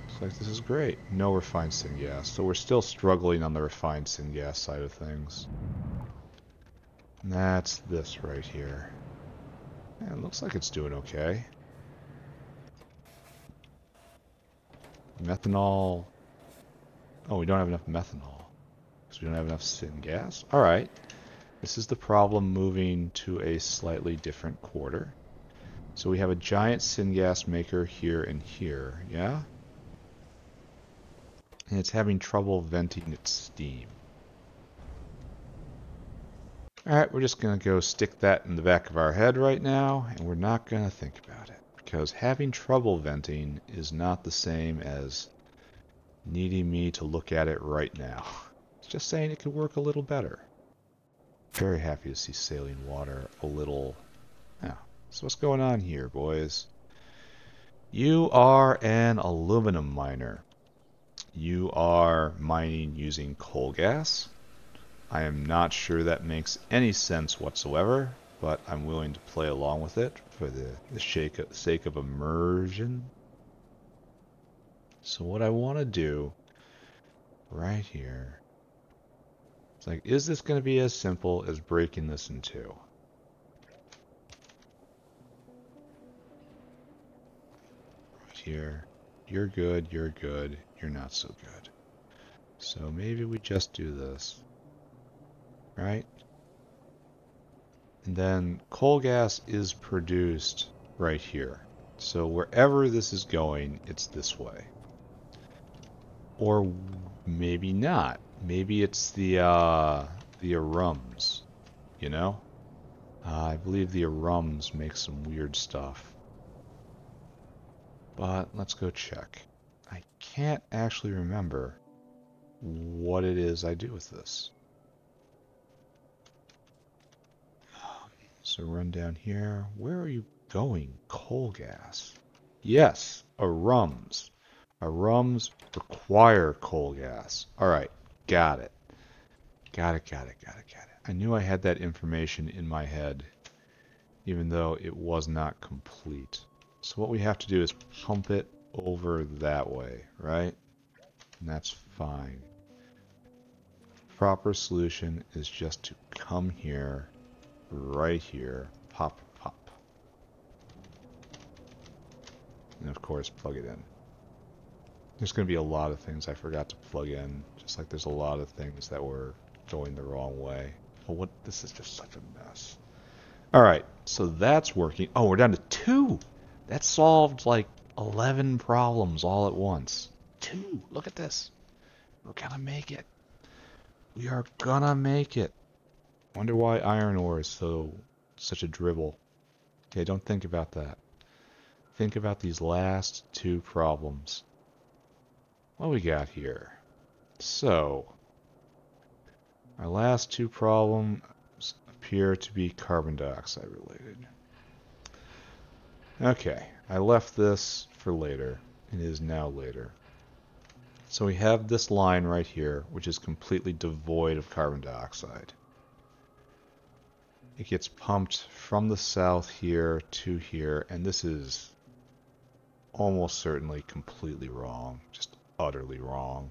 Looks like this is great. No refined syngas. So we're still struggling on the refined syngas side of things. And that's this right here. Yeah, it looks like it's doing okay. Methanol. Oh, we don't have enough methanol. Because we don't have enough syngas. Alright. This is the problem moving to a slightly different quarter. So we have a giant syngas maker here and here, yeah? And it's having trouble venting its steam. Alright, we're just going to go stick that in the back of our head right now, and we're not going to think about it. Because having trouble venting is not the same as needing me to look at it right now. It's just saying it could work a little better. Very happy to see saline water a little. Yeah. So what's going on here, boys? You are an aluminum miner. You are mining using coal gas. I am not sure that makes any sense whatsoever, but I'm willing to play along with it for the sake of immersion. So what I want to do right here, it's like, is this going to be as simple as breaking this in two? Right here, you're good, you're not so good. So maybe we just do this, right? And then coal gas is produced right here. So wherever this is going, it's this way. Or maybe not. Maybe it's the the arums, you know? I believe the arums make some weird stuff. But let's go check. I can't actually remember what it is I do with this. So run down here. Where are you going? Coal gas. Yes, arums. Arums require coal gas. Alright, got it. Got it. I knew I had that information in my head, even though it was not complete. So what we have to do is pump it over that way, right? And that's fine. Proper solution is just to come here, right here, pop, pop. And of course, plug it in. There's going to be a lot of things I forgot to plug in, just like there's a lot of things that were going the wrong way. Oh, this is just such a mess. Alright, so that's working. Oh, we're down to 2! That solved like 11 problems all at once. 2! Look at this. We're gonna make it. We are gonna make it. Wonder why iron ore is such a dribble. Okay, don't think about that. Think about these last 2 problems. What we got here? So, our last 2 problems appear to be carbon dioxide related. Okay, I left this for later. It is now later. So we have this line right here, which is completely devoid of carbon dioxide. It gets pumped from the south here to here, and this is almost certainly completely wrong. Just utterly wrong.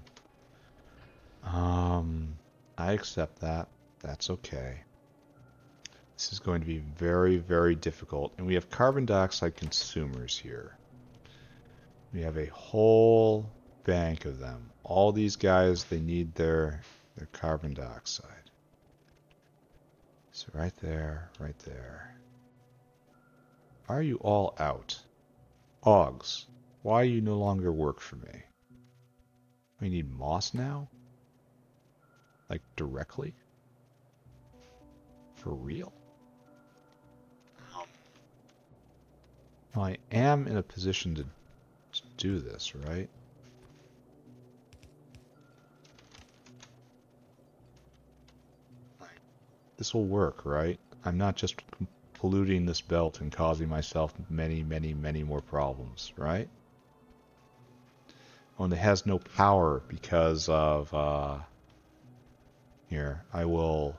I accept that. That's okay. This is going to be very, very difficult. And we have carbon dioxide consumers here. We have a whole bank of them. All these guys, they need their carbon dioxide. So right there, right there. Why are you all out? Augs, why you no longer work for me? We need moss now? Like directly? For real? Well, I am in a position to do this, right? This will work, right? I'm not just polluting this belt and causing myself many, many, many more problems, right? Oh, and it has no power because of, here, I will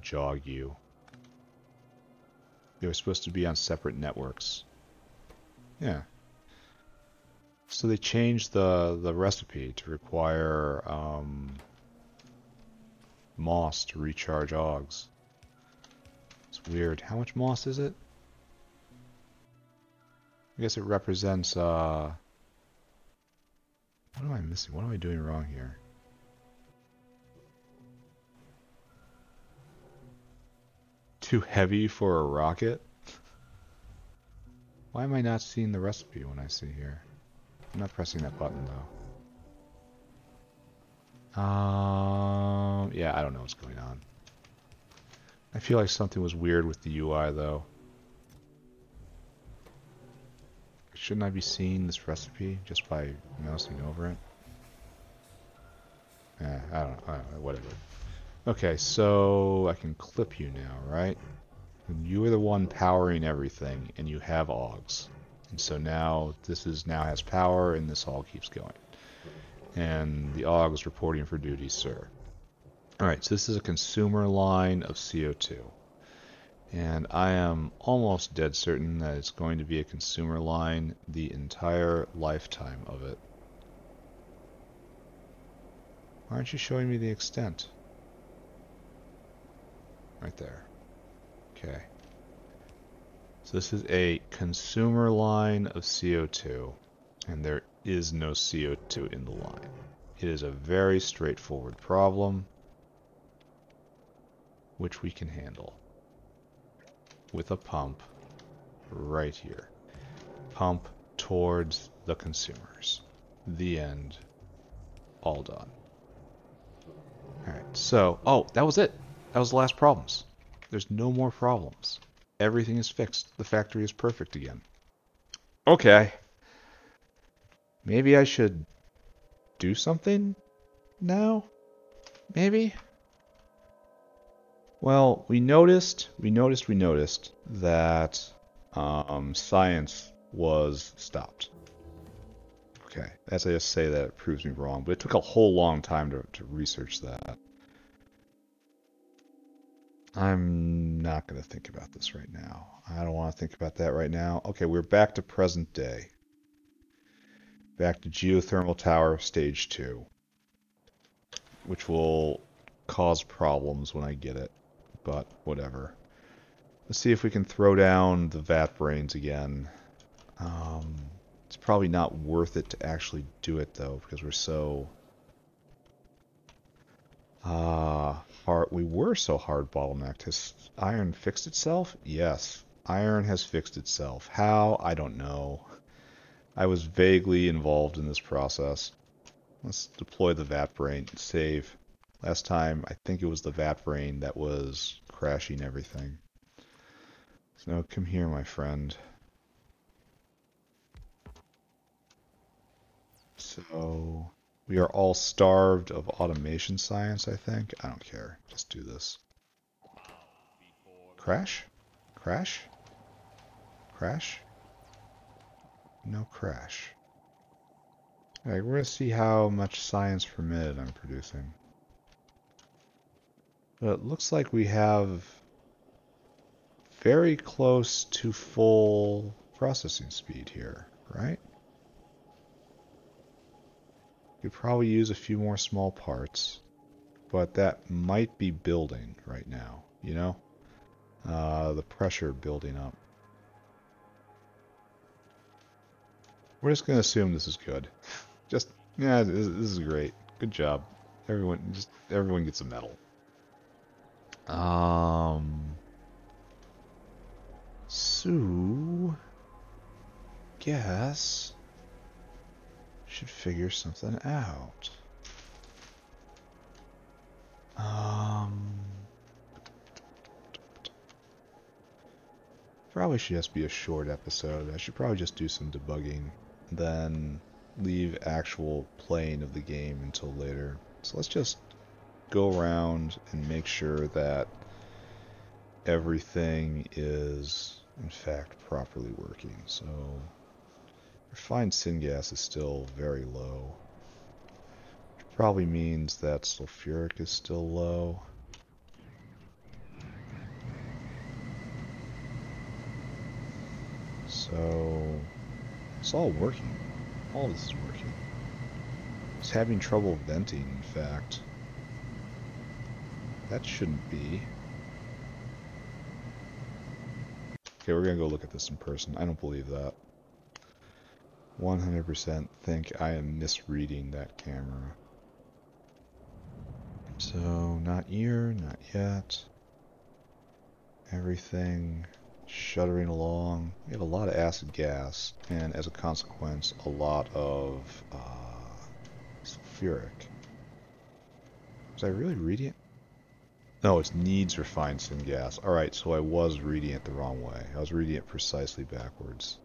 jog you. They were supposed to be on separate networks. Yeah. So they changed the recipe to require moss to recharge augs. It's weird. How much moss is it? I guess it represents what am I missing? What am I doing wrong here? Too heavy for a rocket? Why am I not seeing the recipe when I see here? I'm not pressing that button though. Yeah, I don't know what's going on. I feel like something was weird with the UI though. Shouldn't I be seeing this recipe just by mousing over it? I don't know, whatever. Okay, so I can clip you now, right? You are the one powering everything, and you have augs. And so now, now has power, and this all keeps going. And the augs reporting for duty, sir. Alright, so this is a consumer line of CO2. And I am almost dead certain that it's going to be a consumer line the entire lifetime of it. Why aren't you showing me the extent? Right there. Okay. So this is a consumer line of CO2, and there is no CO2 in the line. It is a very straightforward problem, which we can handle with a pump right here. Pump towards the consumers. The end. All done. Alright, so... Oh, that was it! That was the last problems. There's no more problems. Everything is fixed. The factory is perfect again. Okay. Maybe I should do something now? Maybe? Well, we noticed that science was stopped. Okay, as I just say that, it proves me wrong, but it took a whole long time to research that. I'm not going to think about this right now. I don't want to think about that right now. Okay, we're back to present day. Back to geothermal tower stage 2. Which will cause problems when I get it, but whatever. Let's see if we can throw down the vat brains again. It's probably not worth it to actually do it though, because we're so hard. We were so hard bottlenecked. Has iron fixed itself? Yes, iron has fixed itself. How? I don't know. I was vaguely involved in this process. Let's deploy the vat brain and save. Last time, I think it was the vat brain that was crashing everything. So come here, my friend. So we are all starved of automation science, I think. I don't care. Just do this. Crash? Crash? Crash? No crash. Alright, we're going to see how much science per minute I'm producing. But it looks like we have very close to full processing speed here, right? Could probably use a few more small parts, but that might be building right now, you know? The pressure building up. We're just going to assume this is good. Yeah, this is great. Good job. Everyone gets a medal. So, guess should figure something out. Probably should just be a short episode. I should probably just do some debugging, then leave actual playing of the game until later. So let's just go around and make sure that everything is in fact properly working. So refined syngas is still very low, which probably means that sulfuric is still low. So it's all working. All this is working. It's having trouble venting, in fact. That shouldn't be. Okay, we're gonna go look at this in person. I don't believe that. 100% think I am misreading that camera. So, not here, not yet. Everything shuddering along. We have a lot of acid gas, and as a consequence, a lot of sulfuric. Was I really reading it? No, it needs refined syngas. Alright, so I was reading it the wrong way. I was reading it precisely backwards.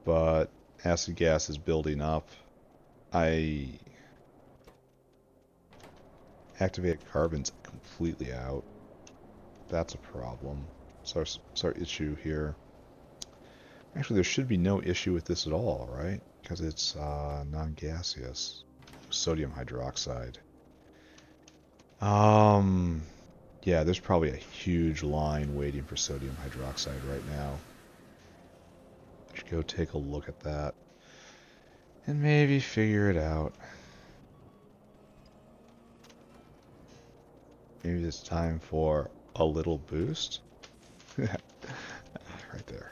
But acid gas is building up. I activated carbons completely out. That's a problem. It's our issue here. Actually, there should be no issue with this at all, right? Because it's non-gaseous. Sodium hydroxide. Yeah, there's probably a huge line waiting for sodium hydroxide right now. I should go take a look at that. And maybe figure it out. Maybe it's time for a little boost. Right there.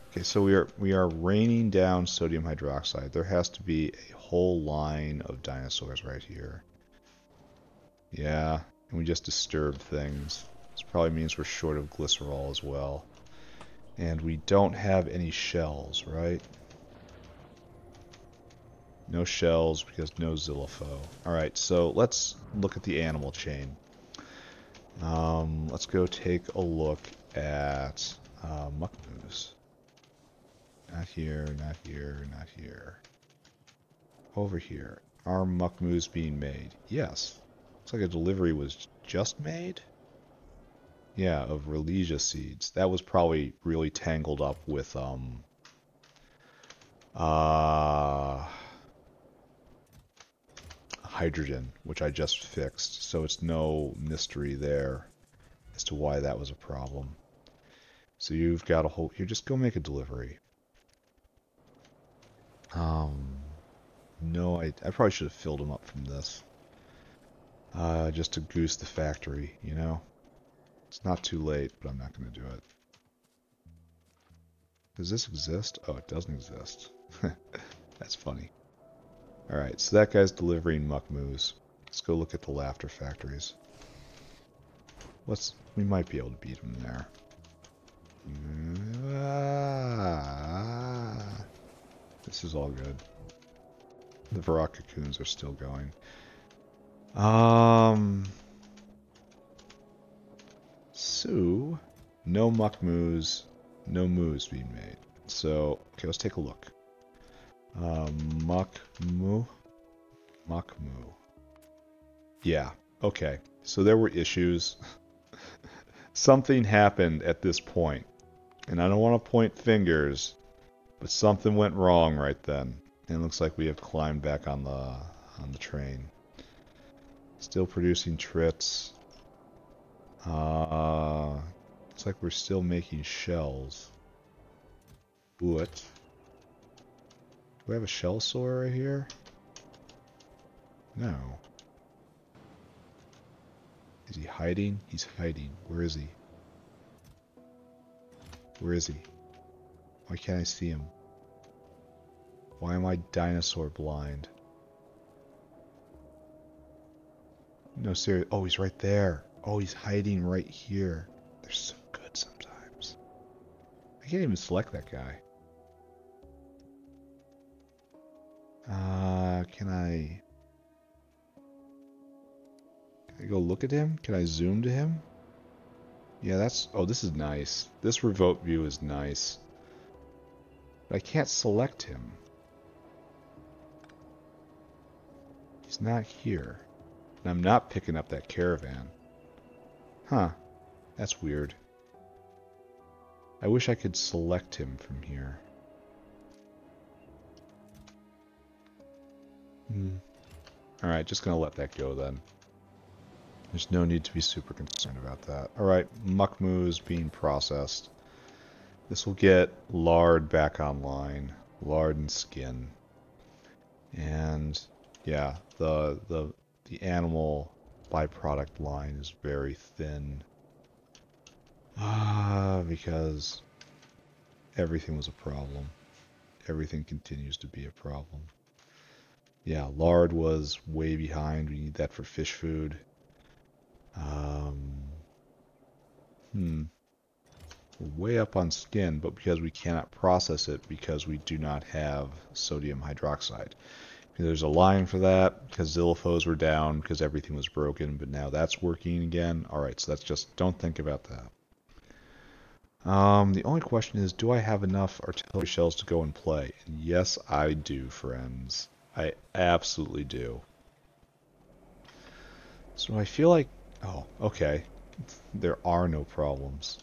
Okay, so we are raining down sodium hydroxide. There has to be a whole line of dinosaurs right here. Yeah, and we just disturbed things. This probably means we're short of glycerol as well. And we don't have any shells, right? No shells because no Zillipho. Alright, so let's look at the animal chain. Let's go take a look at muck moose. Not here, not here, not here. Over here. Are muck moose being made? Yes. Looks like a delivery was just made. Yeah, of Relesia seeds. That was probably really tangled up with hydrogen, which I just fixed, so it's no mystery there as to why that was a problem. So you've got a whole... Here, just go make a delivery. No, I probably should have filled them up from this. Just to goose the factory, you know? It's not too late, but I'm not going to do it. Does this exist? Oh, it doesn't exist. That's funny. Alright, so that guy's delivering muck moose. Let's go look at the laughter factories. We might be able to beat him there. This is all good. The Varrock cocoons are still going. So, no muck moose, no moose being made. So, okay, let's take a look. Muck moo. Yeah, okay. So there were issues. Something happened at this point. And I don't want to point fingers, but something went wrong right then. And it looks like we have climbed back on the train. Still producing trits. Looks like we're still making shells. What? Do we have a shell sore right here? No. Is he hiding? He's hiding. Where is he? Where is he? Why can't I see him? Why am I dinosaur blind? No, seriously. Oh, he's right there. Oh, he's hiding right here. They're so good sometimes. I can't even select that guy. Can I go look at him? Can I zoom to him? Yeah, that's... Oh, this is nice. This remote view is nice. But I can't select him. He's not here. And I'm not picking up that caravan. Huh. That's weird. I wish I could select him from here. Alright, just gonna let that go then. There's no need to be super concerned about that. Alright, muck moose being processed. This will get lard back online. Lard and skin. And yeah, the animal byproduct line is very thin. Because everything was a problem. Everything continues to be a problem. Yeah, lard was way behind. We need that for fish food. We're way up on skin, but because we cannot process it because we do not have sodium hydroxide. There's a line for that because Zilliphos were down because everything was broken, but now that's working again. Alright, so that's just, don't think about that. The only question is, do I have enough artillery shells to go and play? And yes, I do, friends. I absolutely do. So I feel like... Oh, okay. There are no problems.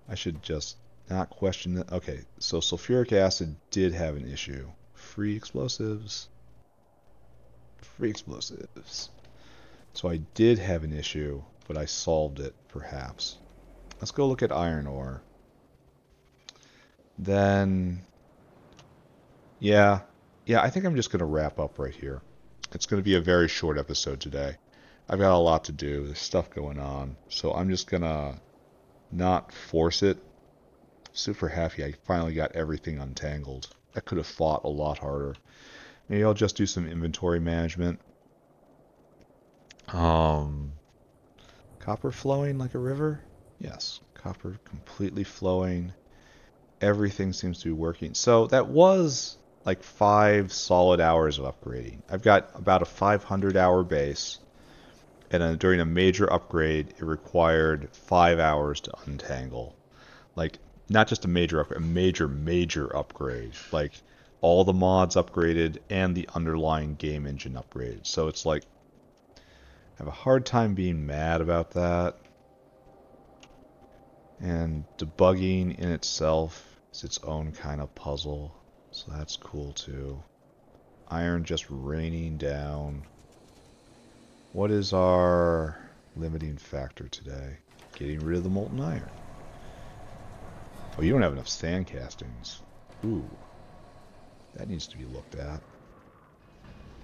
I should just not question it. Okay, so sulfuric acid did have an issue. Free explosives. Free explosives. So I did have an issue, but I solved it, perhaps. Let's go look at iron ore. Then... Yeah, I think I'm just going to wrap up right here. It's going to be a very short episode today. I've got a lot to do. There's stuff going on. So I'm just going to not force it. Super happy I finally got everything untangled. I could have fought a lot harder. Maybe I'll just do some inventory management. Copper flowing like a river? Yes. Copper completely flowing. Everything seems to be working. So that was like 5 solid hours of upgrading. I've got about a 500-hour base, and then during a major upgrade, it required 5 hours to untangle. Like, not just a major upgrade, a major upgrade. Like, all the mods upgraded and the underlying game engine upgraded. So it's like, I have a hard time being mad about that. And debugging in itself is its own kind of puzzle. So that's cool too. Iron just raining down. What is our limiting factor today? Getting rid of the molten iron. Oh, you don't have enough sand castings. Ooh. That needs to be looked at.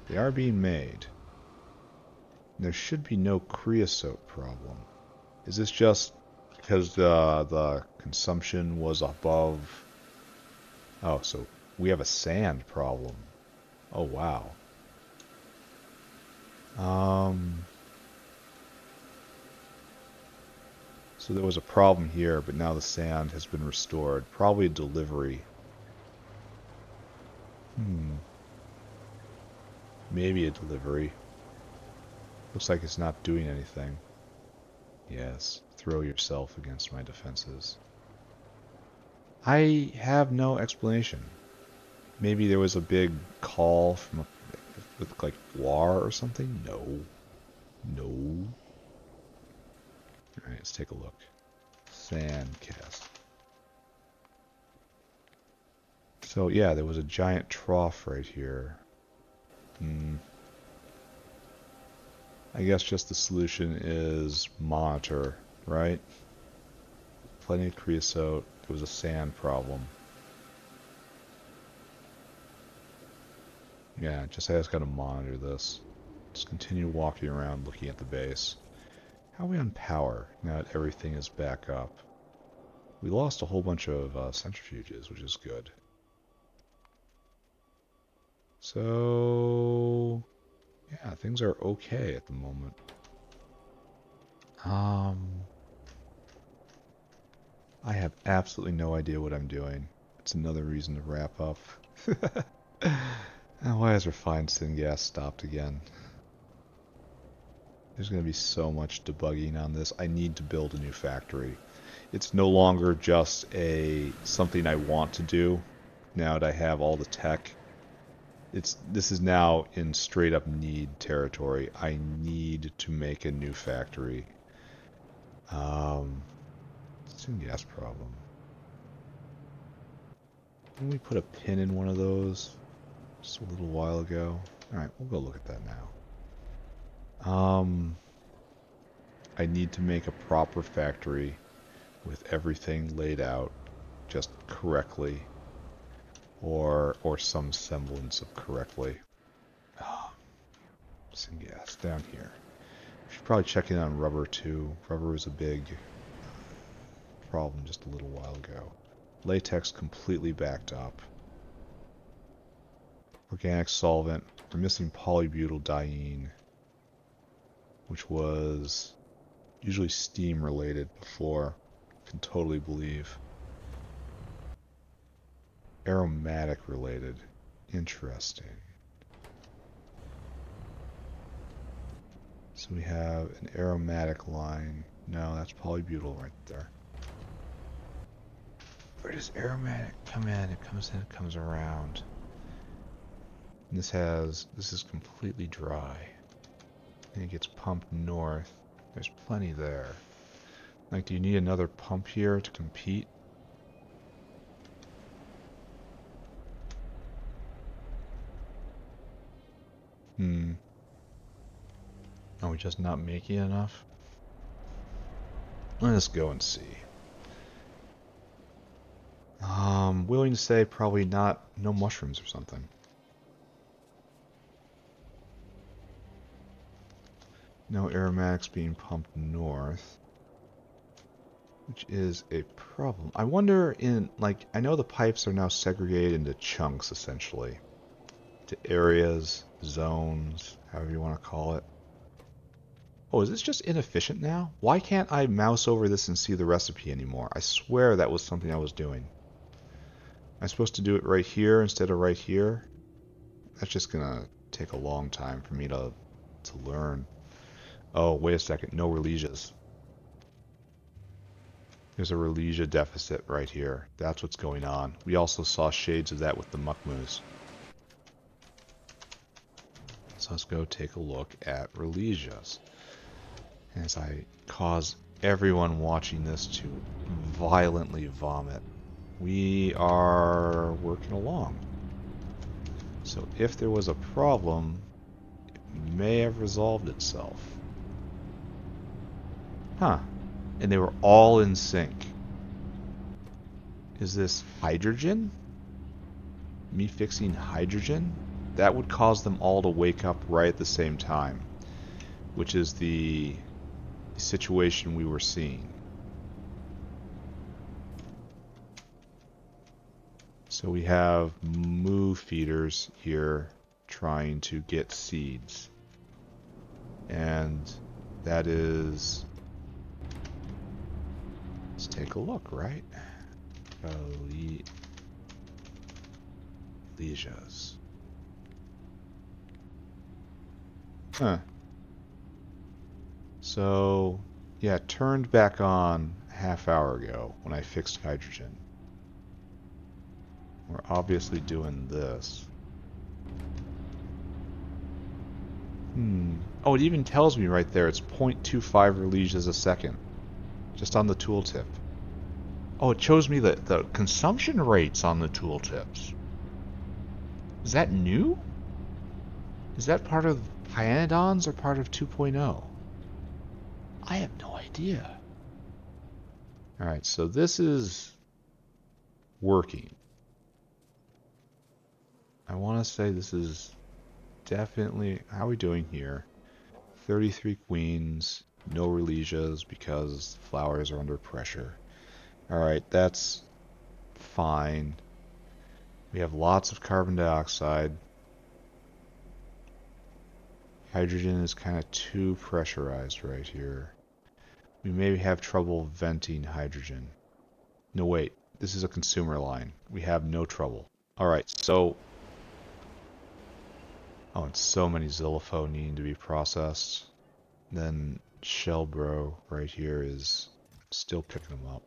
They are being made. There should be no creosote problem. Is this just because the consumption was above? Oh, so we have a sand problem. Oh, wow. So there was a problem here, but now the sand has been restored. Probably a delivery. Maybe a delivery. Looks like it's not doing anything. Yes, throw yourself against my defenses. I have no explanation. Maybe there was a big call from with like war or something? No. No. Alright, let's take a look. Sandcast. So yeah, there was a giant trough right here. I guess just the solution is monitor, right? Plenty of creosote. There was a sand problem. Yeah, I just gotta monitor this. Just continue walking around looking at the base. How are we on power now that everything is back up? We lost a whole bunch of centrifuges, which is good. So, yeah, things are okay at the moment. I have absolutely no idea what I'm doing. It's another reason to wrap up. Why has refined syngas stopped again? There's going to be so much debugging on this. I need to build a new factory. It's no longer just something I want to do now that I have all the tech. This is now in straight up need territory. I need to make a new factory. Syngas problem. Didn't we put a pin in one of those just a little while ago? Alright, we'll go look at that now. I need to make a proper factory with everything laid out just correctly, or some semblance of correctly. Syngas down here. We should probably check in on rubber too. Rubber was a big problem just a little while ago. Latex completely backed up. Organic solvent. We're missing polybutyldiene, which was usually steam related before. Can totally believe. Aromatic related. Interesting. So we have an aromatic line. No, that's polybutyl right there. Where does aromatic come in? It comes in, it comes around. And this is completely dry. And it gets pumped north. There's plenty there. Like, do you need another pump here to compete? Are we just not making enough? Let's go and see. Willing to say probably no mushrooms or something. No aromatics being pumped north, which is a problem. I wonder I know the pipes are now segregated into chunks essentially, to areas, zones, however you want to call it. Oh, is this just inefficient now? Why can't I mouse over this and see the recipe anymore? I swear that was something I was doing. I'm supposed to do it right here instead of right here. That's just gonna take a long time for me to learn. Oh, wait a second. No Relegias. There's a Relegia deficit right here. That's what's going on. We also saw shades of that with the Muckmoos. So let's go take a look at Relegias. As I cause everyone watching this to violently vomit. We are working along. So if there was a problem, it may have resolved itself. Huh. And they were all in sync. Is this hydrogen? Me fixing hydrogen? That would cause them all to wake up right at the same time, which is the situation we were seeing. So we have moo feeders here trying to get seeds. And that is... Let's take a look, right? Relegias. Huh. So, yeah, it turned back on a half hour ago when I fixed hydrogen. We're obviously doing this. Oh, it even tells me right there it's 0.25 Relegias a second. Just on the tooltip. Oh, it shows me the consumption rates on the tooltips. Is that new? Is that part of Pyanodons or part of 2.0? I have no idea. Alright, so this is working. I want to say this is definitely... How are we doing here? 33 queens, no Relegias because flowers are under pressure. Alright, that's fine. We have lots of carbon dioxide. Hydrogen is kind of too pressurized right here. We may have trouble venting hydrogen. No, wait. This is a consumer line. We have no trouble. Alright, so... Oh, and so many Xylopho needing to be processed. Then Shellbro right here is still picking them up.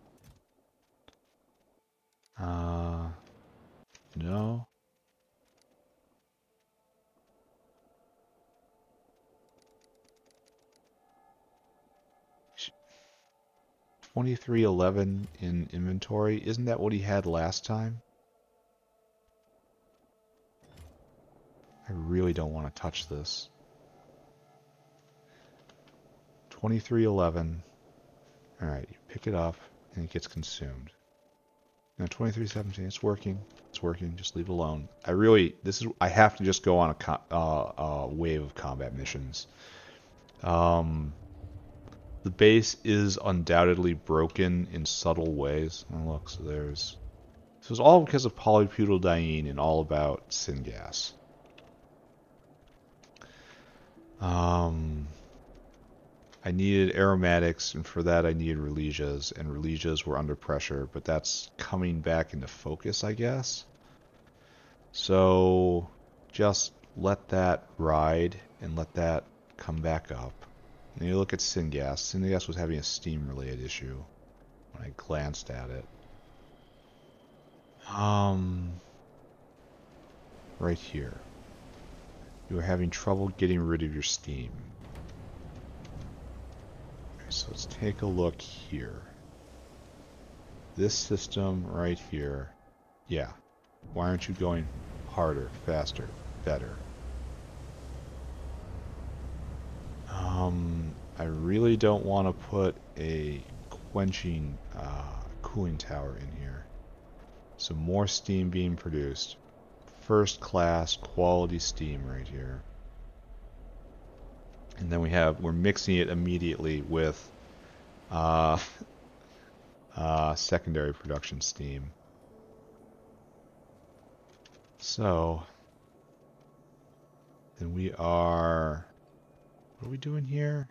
No. $23.11 in inventory. Isn't that what he had last time? I really don't want to touch this. 23.11. Alright, you pick it up and it gets consumed. Now 23.17, it's working. It's working, just leave it alone. I have to just go on a wave of combat missions. The base is undoubtedly broken in subtle ways. Oh look, so there's... This was all because of polybutyldiene and all about syngas. I needed aromatics, and for that I needed Relegias, and Relegias were under pressure, but that's coming back into focus, I guess. So, just let that ride, and let that come back up. And you look at syngas. Syngas was having a steam-related issue when I glanced at it. Right here. You are having trouble getting rid of your steam. So let's take a look here. This system right here. Yeah. Why aren't you going harder, faster, better? I really don't want to put a quenching cooling tower in here. So more steam being produced. First class quality steam right here. And then we're mixing it immediately with secondary production steam. So then what are we doing here?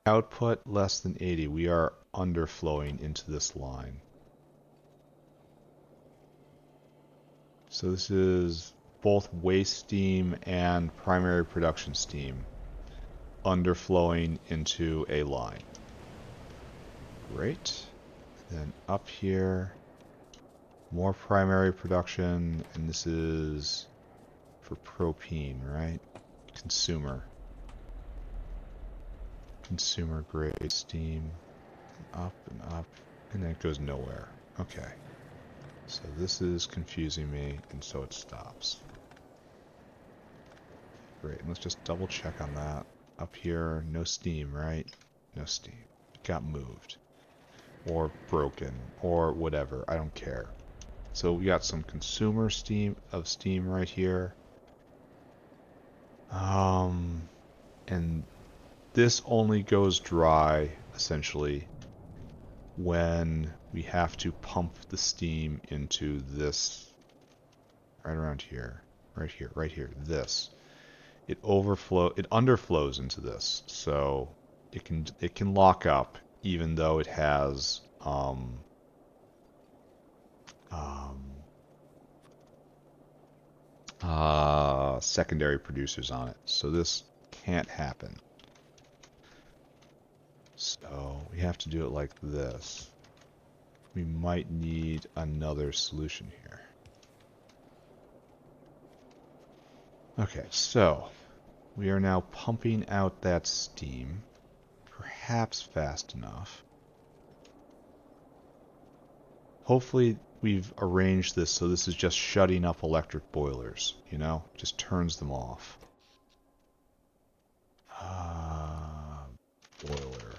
Output less than 80. We are underflowing into this line. So this is both waste steam and primary production steam underflowing into a line. Great. Then up here, more primary production, and this is for propane, right? Consumer grade steam, and up, and then it goes nowhere. Okay. So this is confusing me, and so it stops. Great, and let's just double check on that. Up here, no steam, right? No steam. It got moved. Or broken, or whatever, I don't care. So we got some consumer steam right here. And this only goes dry, essentially, when we have to pump the steam into this, right around here, right here, this. It underflows into this, so it can lock up, even though it has secondary producers on it. So this can't happen. So we have to do it like this. We might need another solution here. Okay, so we are now pumping out that steam, perhaps fast enough. Hopefully we've arranged this so this is just shutting up electric boilers, you know? Just turns them off. Boiler.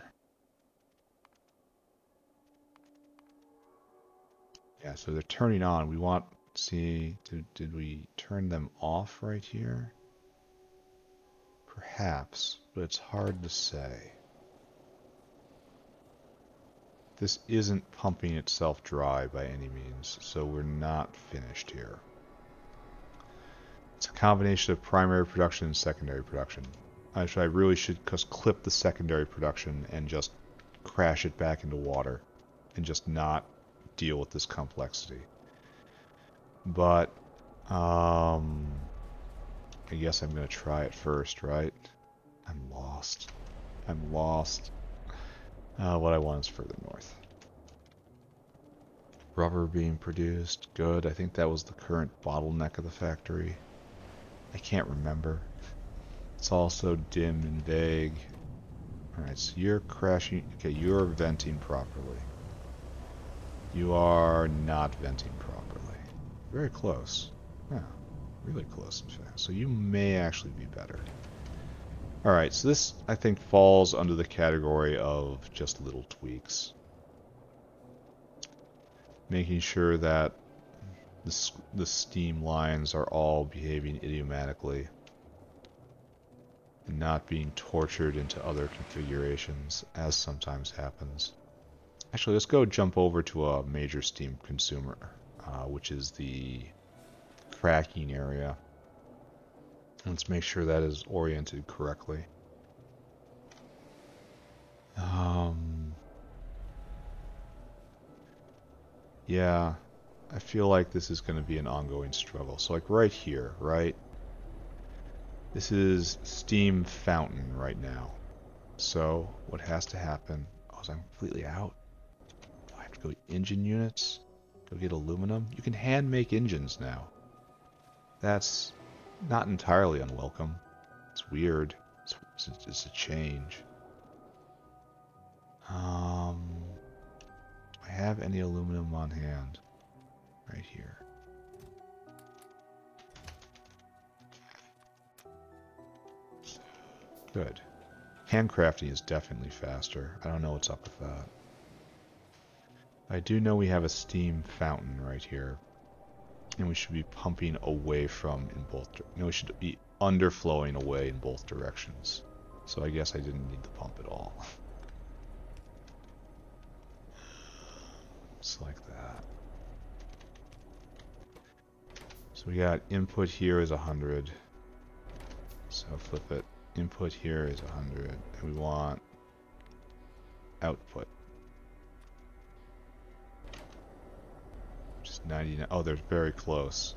Yeah, so they're turning on. We want, see, did we turn them off right here? Perhaps, but it's hard to say. This isn't pumping itself dry by any means, so we're not finished here. It's a combination of primary production and secondary production. Actually, I really should just clip the secondary production and just crash it back into water and just not deal with this complexity. But, I guess I'm going to try it first, right? I'm lost. What I want is further north. Rubber being produced. Good. I think that was the current bottleneck of the factory. I can't remember. It's all so dim and vague. Alright, so you're crashing. Okay, you're venting properly. You are not venting properly. Very close. Yeah, really close in fact. So you may actually be better. Alright, so this, I think, falls under the category of just little tweaks. Making sure that the steam lines are all behaving idiomatically and not being tortured into other configurations, as sometimes happens. Actually, let's go jump over to a major steam consumer, which is the cracking area. Let's make sure that is oriented correctly. Yeah, I feel like this is going to be an ongoing struggle. So like right here, right? This is steam fountain right now. So what has to happen? Oh, so I'm completely out. Do I have to go engine units? Go get aluminum? You can hand make engines now. That's not entirely unwelcome. It's weird. It's a change. Do I have any aluminum on hand? Right here. Good. Handcrafting is definitely faster. I don't know what's up with that. I do know we have a steam fountain right here. And we should be pumping away from in both... No, we should be underflowing away in both directions. So I guess I didn't need the pump at all. Just like that. So we got input here is 100. So flip it. Input here is 100. And we want output. Just 99. Oh, they're very close.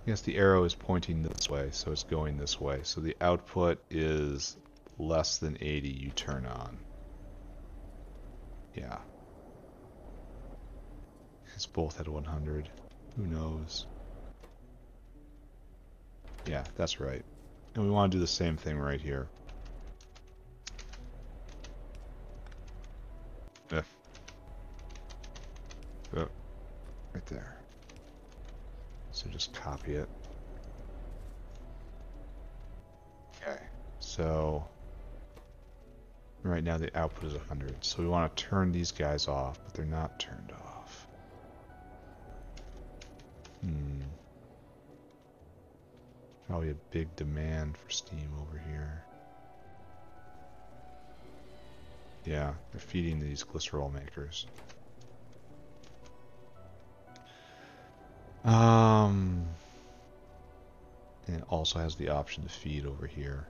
I guess the arrow is pointing this way, so it's going this way. So the output is less than 80, you turn on. Yeah. It's both at 100. Who knows? Yeah, that's right. And we want to do the same thing right here. Oh, right there. So just copy it. Okay, so right now the output is 100. So we want to turn these guys off, but they're not turned off. Probably a big demand for steam over here. Yeah, they're feeding these glycerol makers. And it also has the option to feed over here.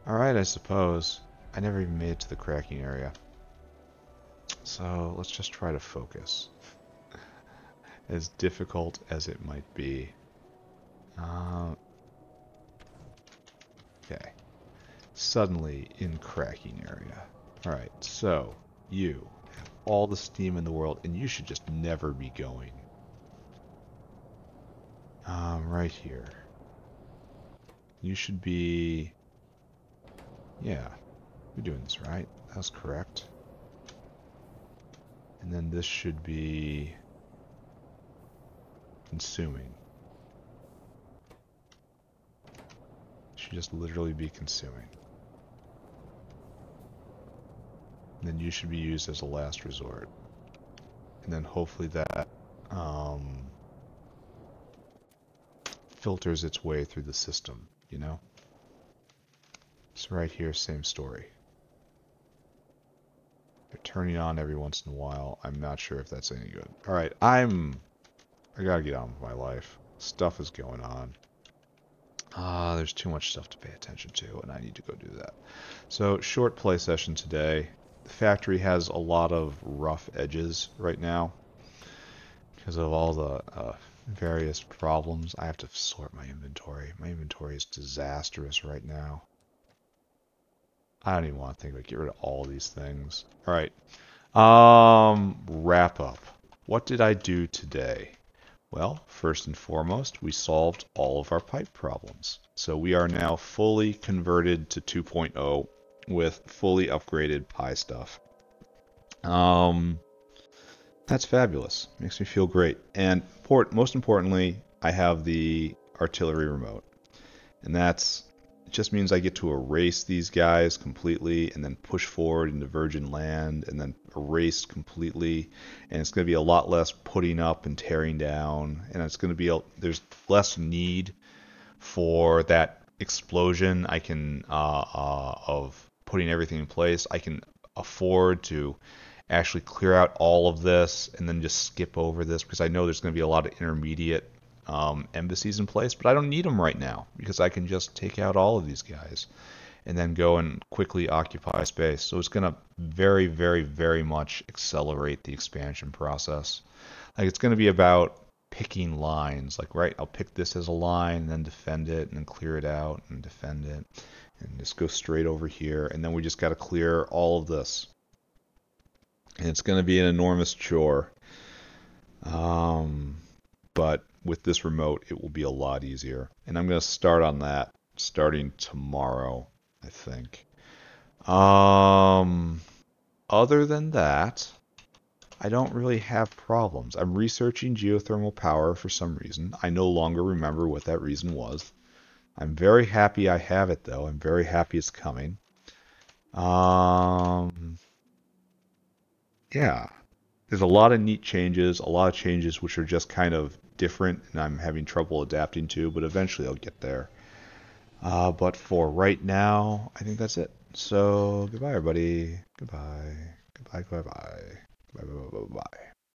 Alright, I suppose. I never even made it to the cracking area. So let's just try to focus. As difficult as it might be. Okay. Suddenly in cracking area. Alright, so you have all the steam in the world and you should just never be going. Right here. You should be... Yeah, you're doing this right. That's correct. And then this should be... consuming. It should just literally be consuming. And then you should be used as a last resort. And then hopefully that filters its way through the system, you know? So right here, same story. They're turning on every once in a while. I'm not sure if that's any good. Alright, I gotta get on with my life. Stuff is going on. There's too much stuff to pay attention to, and I need to go do that. So, short play session today. The factory has a lot of rough edges right now because of all the various problems. I have to sort my inventory. My inventory is disastrous right now. I don't even want to think about get rid of all these things. All right. Wrap up. What did I do today? Well, first and foremost, we solved all of our pipe problems. So we are now fully converted to 2.0 with fully upgraded Pi stuff. That's fabulous. Makes me feel great. And most importantly, I have the artillery remote. And it just means I get to erase these guys completely and then push forward into virgin land and then erase completely. And it's going to be a lot less putting up and tearing down. And it's going to be, there's less need for that explosion I can, of putting everything in place. I can afford to actually clear out all of this and then just skip over this because I know there's going to be a lot of intermediate embassies in place, but I don't need them right now because I can just take out all of these guys and then go and quickly occupy space. So it's going to very, very, very much accelerate the expansion process. Like it's going to be about picking lines. Like, right, I'll pick this as a line and then defend it and then clear it out and defend it and just go straight over here. And then we just got to clear all of this. And it's going to be an enormous chore. But with this remote, it will be a lot easier. And I'm going to start on that starting tomorrow, I think. Other than that, I don't really have problems. I'm researching geothermal power for some reason. I no longer remember what that reason was. I'm very happy I have it, though. I'm very happy it's coming. Yeah. There's a lot of neat changes, a lot of changes which are just kind of different and I'm having trouble adapting to, but eventually I'll get there. But for right now, I think that's it. So, goodbye, everybody. Goodbye. Goodbye, goodbye, bye. Bye, bye, bye, bye, bye.